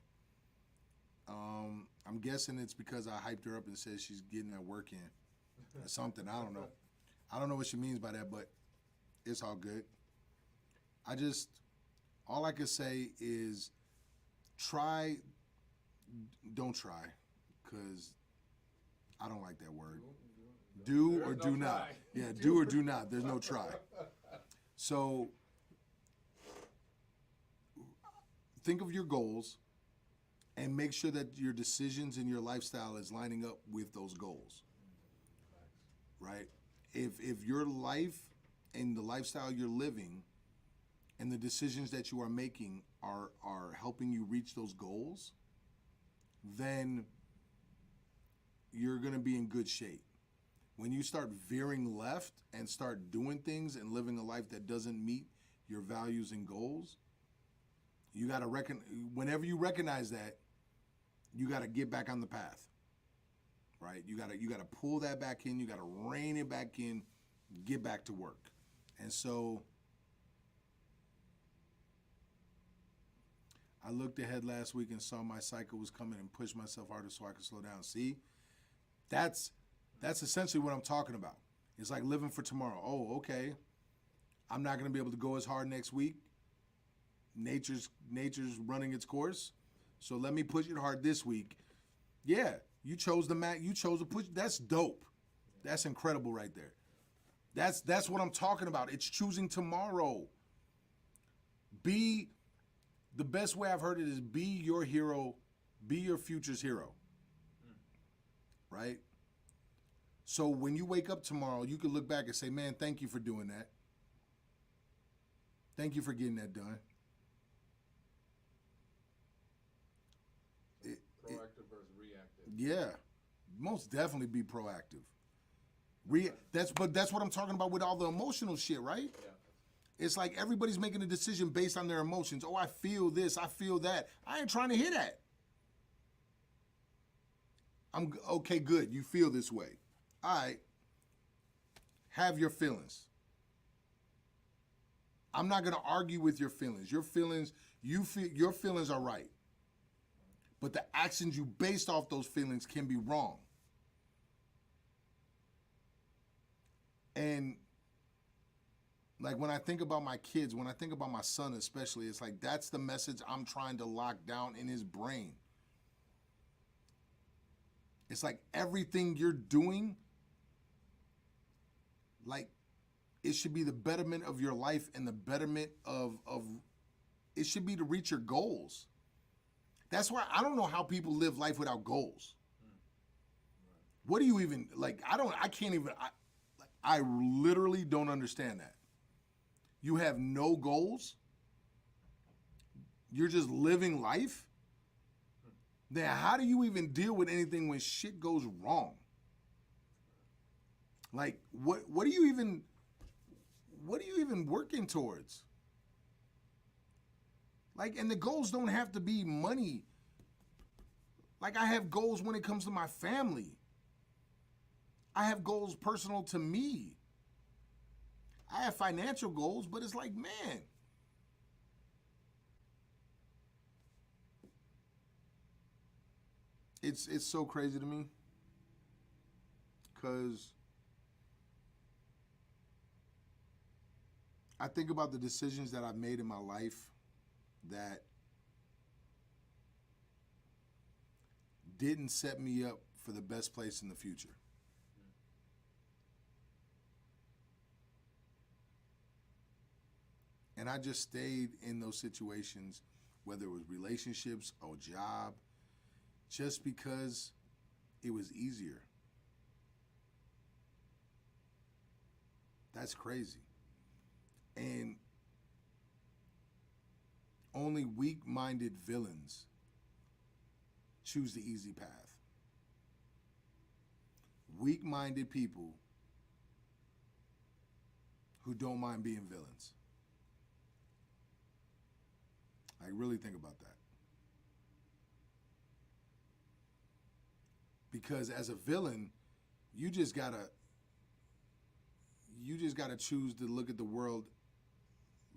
I'm guessing it's because I hyped her up and said she's getting that work in or something. I don't know. I don't know what she means by that, but it's all good. All I can say is don't try, because I don't like that word. Do or do not. Yeah, do or do not. There's no try. So think of your goals and make sure that your decisions and your lifestyle is lining up with those goals. Right? If your life and the lifestyle you're living and the decisions that you are making are helping you reach those goals, then you're going to be in good shape. When you start veering left and start doing things and living a life that doesn't meet your values and goals, you got to whenever you recognize that, you got to get back on the path. Right? You got to pull that back in, you got to rein it back in, get back to work. And so I looked ahead last week and saw my cycle was coming and pushed myself harder so I could slow down. See, that's essentially what I'm talking about. It's like living for tomorrow. Oh, okay. I'm not going to be able to go as hard next week. Nature's running its course. So let me push it hard this week. Yeah, you chose the mat. You chose to push. That's dope. That's incredible right there. That's what I'm talking about. It's choosing tomorrow. The best way I've heard it is be your hero, be your future's hero. Right? So when you wake up tomorrow, you can look back and say, man, thank you for doing that. Thank you for getting that done. Proactive versus reactive. Yeah, most definitely be proactive. That's what I'm talking about with all the emotional shit, right? Yeah. It's like everybody's making a decision based on their emotions. Oh, I feel this, I feel that. I ain't trying to hear that. Okay, good. You feel this way. All right. Have your feelings. I'm not going to argue with your feelings. Your feelings are right. But the actions you based off those feelings can be wrong. And like when I think about my kids, when I think about my son especially, it's like that's the message I'm trying to lock down in his brain. It's like everything you're doing, like it should be the betterment of your life and the betterment of it should be to reach your goals. That's why I don't know how people live life without goals. What do you even, like, I literally don't understand that. You have no goals? You're just living life? Then how do you even deal with anything when shit goes wrong? Like, what are you even working towards? Like, and the goals don't have to be money. Like, I have goals when it comes to my family. I have goals personal to me. I have financial goals, but it's like, man, it's so crazy to me because I think about the decisions that I've made in my life that didn't set me up for the best place in the future. And I just stayed in those situations, whether it was relationships or job, just because it was easier. That's crazy. And only weak-minded villains choose the easy path. Weak-minded people who don't mind being villains. Like, really think about that. Because as a villain, you just gotta choose to look at the world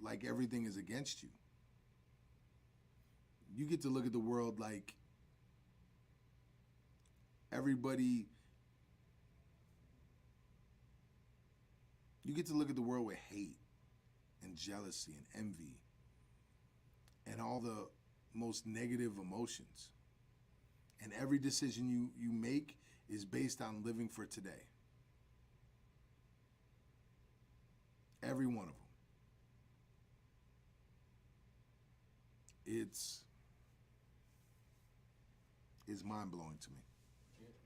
like everything is against you. You get to look at the world like everybody. You get to look at the world with hate and jealousy and envy and all the most negative emotions. And every decision you make is based on living for today. Every one of them. It's mind-blowing to me.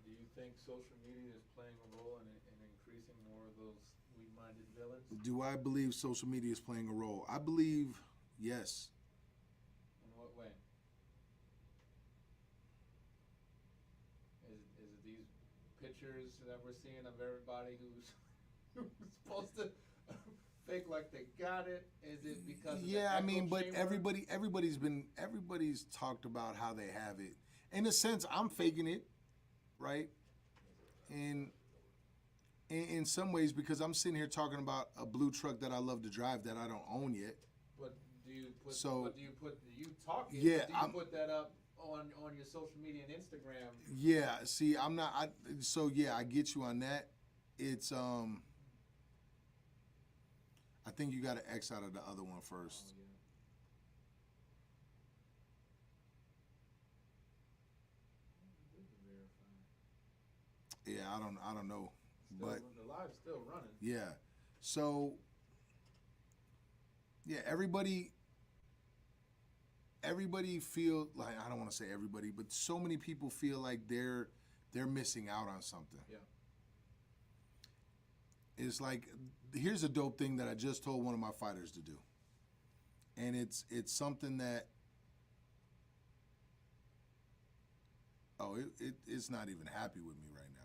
Do you think social media is playing a role in increasing more of those weak-minded villains? Do I believe social media is playing a role? I believe yes. In what way? Is it these pictures that we're seeing of everybody who's supposed to fake like they got it? Is it because of the echo but chamber? everybody's talked about how they have it. In a sense, I'm faking it, right? And in some ways, because I'm sitting here talking about a blue truck that I love to drive that I don't own yet. But do you put? So- But do you talk it? Yeah, Do you put that up on your social media and Instagram? Yeah, see, I'm not. I get you on that. It's I think you got to X out of the other one first. Oh, yeah. Yeah, I don't know, Still, but the live's still running. yeah. So yeah, everybody feel like, I don't want to say everybody, but so many people feel like they're missing out on something. Yeah. It's like, here's a dope thing that I just told one of my fighters to do. And it's something that, it's not even happy with me right now.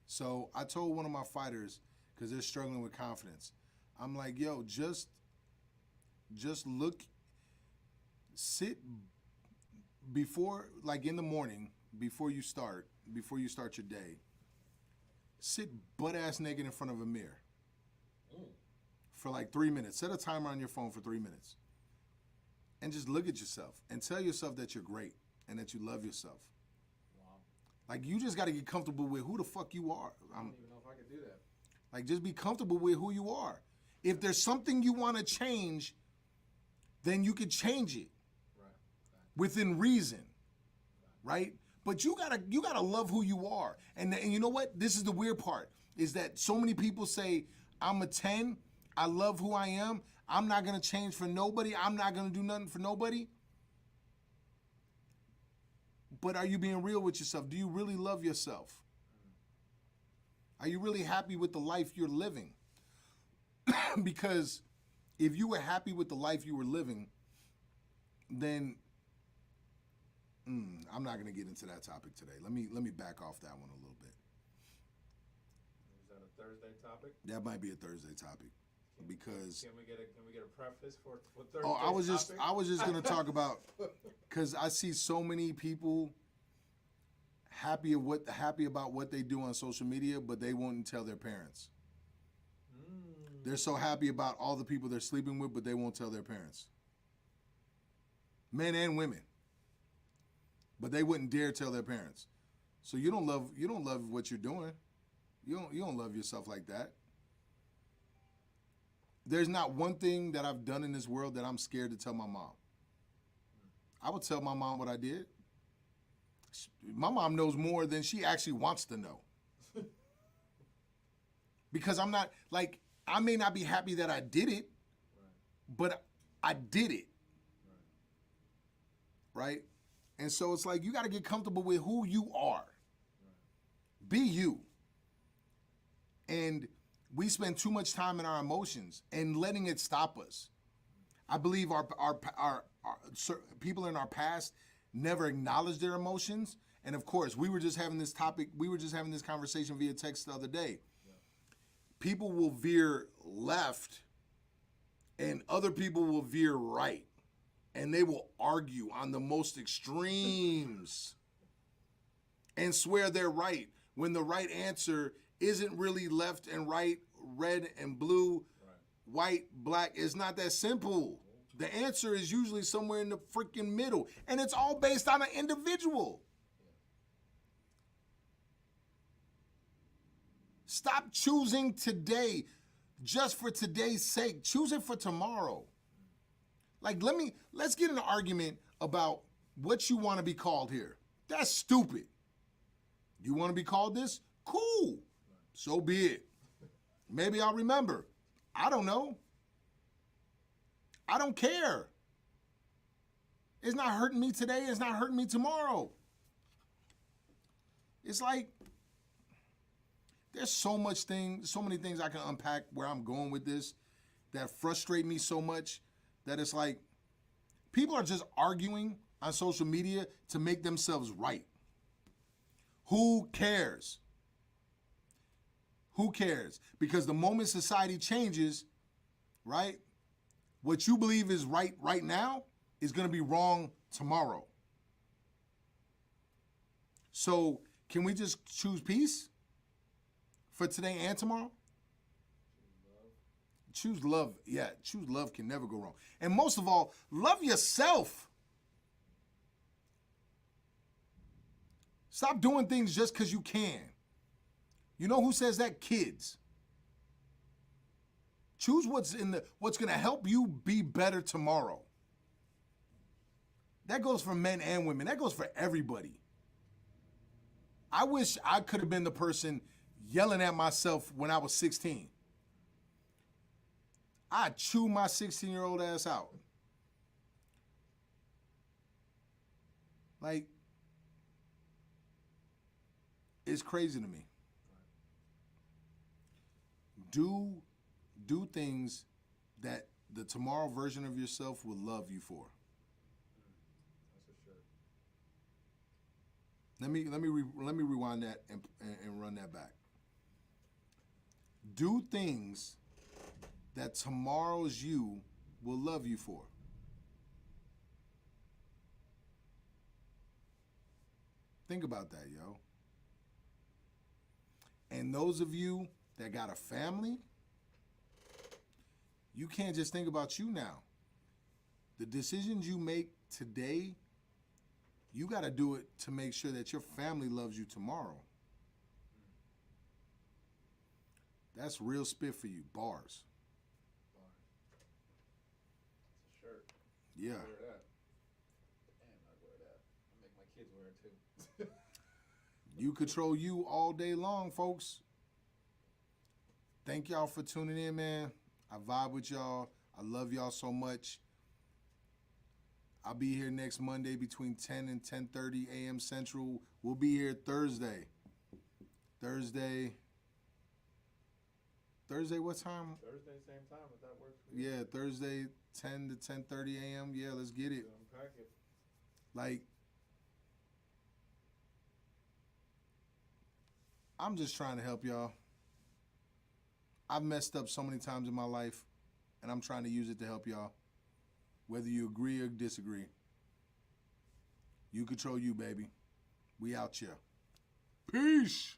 So I told one of my fighters, because they're struggling with confidence, I'm like, yo, just sit before, like in the morning, before you start your day, sit butt ass naked in front of a mirror for like 3 minutes. Set a timer on your phone for 3 minutes. And just look at yourself and tell yourself that you're great and that you love yourself. Wow. Like, you just got to get comfortable with who the fuck you are. I don't even know if I could do that. Like, just be comfortable with who you are. If there's something you want to change, then you can change it. Right. Within reason, right? But you gotta love who you are. And you know what? This is the weird part, is that so many people say, I'm a 10, I love who I am, I'm not gonna change for nobody, I'm not gonna do nothing for nobody. But are you being real with yourself? Do you really love yourself? Are you really happy with the life you're living? Because if you were happy with the life you were living, then I'm not going to get into that topic today. Let me back off that one a little bit. Is that a Thursday topic? That might be a Thursday topic, because Can we get a preface for Thursday? I was just going to talk about, because I see so many people happy about what they do on social media, but they won't tell their parents. They're so happy about all the people they're sleeping with, but they won't tell their parents. Men and women. But they wouldn't dare tell their parents. So you don't love what you're doing. You don't love yourself like that. There's not one thing that I've done in this world that I'm scared to tell my mom. I would tell my mom what I did. My mom knows more than she actually wants to know. Because I'm not, like, I may not be happy that I did it, but I did it. Right? And so it's like, you got to get comfortable with who you are. Be you. And we spend too much time in our emotions and letting it stop us. I believe our people in our past, never acknowledge their emotions. And of course, we were just having this conversation via text the other day. People will veer left and other people will veer right. And they will argue on the most extremes and swear they're right when the right answer isn't really left and right, red and blue, white, black. It's not that simple. The answer is usually somewhere in the freaking middle. And it's all based on an individual. Stop choosing today just for today's sake. Choose it for tomorrow. Like, let's get in an argument about what you want to be called here. That's stupid. You want to be called this? Cool. So be it. Maybe I'll remember. I don't know. I don't care. It's not hurting me today. It's not hurting me tomorrow. It's like, there's so many things I can unpack where I'm going with this that frustrate me so much that it's like people are just arguing on social media to make themselves right. Who cares? Who cares? Because the moment society changes, right, what you believe is right now is going to be wrong tomorrow. So can we just choose peace for today and tomorrow? Choose love. Yeah, choose love can never go wrong. And most of all, love yourself. Stop doing things just because you can. You know who says that? Kids. Choose what's going to help you be better tomorrow. That goes for men and women. That goes for everybody. I wish I could have been the person yelling at myself when I was 16. I'd chew my 16-year-old ass out. Like, it's crazy to me. Do things that the tomorrow version of yourself will love you for. That's for sure. Let me rewind that and run that back. Do things that tomorrow's you will love you for. Think about that, yo. And those of you that got a family, you can't just think about you now. The decisions you make today, you got to do it to make sure that your family loves you tomorrow. That's real spit for you. Bars. It's a shirt. Yeah. I wear that. Damn, I wear that. I make my kids wear it too. You control you all day long, folks. Thank y'all for tuning in, man. I vibe with y'all. I love y'all so much. I'll be here next Monday between 10 and 10:30 a.m. Central. We'll be here Thursday. Thursday, what time? Thursday, same time, if that works for you. Yeah, Thursday, 10 to 10:30 a.m. Yeah, let's get it. Unpack it. Like, I'm just trying to help y'all. I've messed up so many times in my life, and I'm trying to use it to help y'all. Whether you agree or disagree. You control you, baby. We out here. Peace.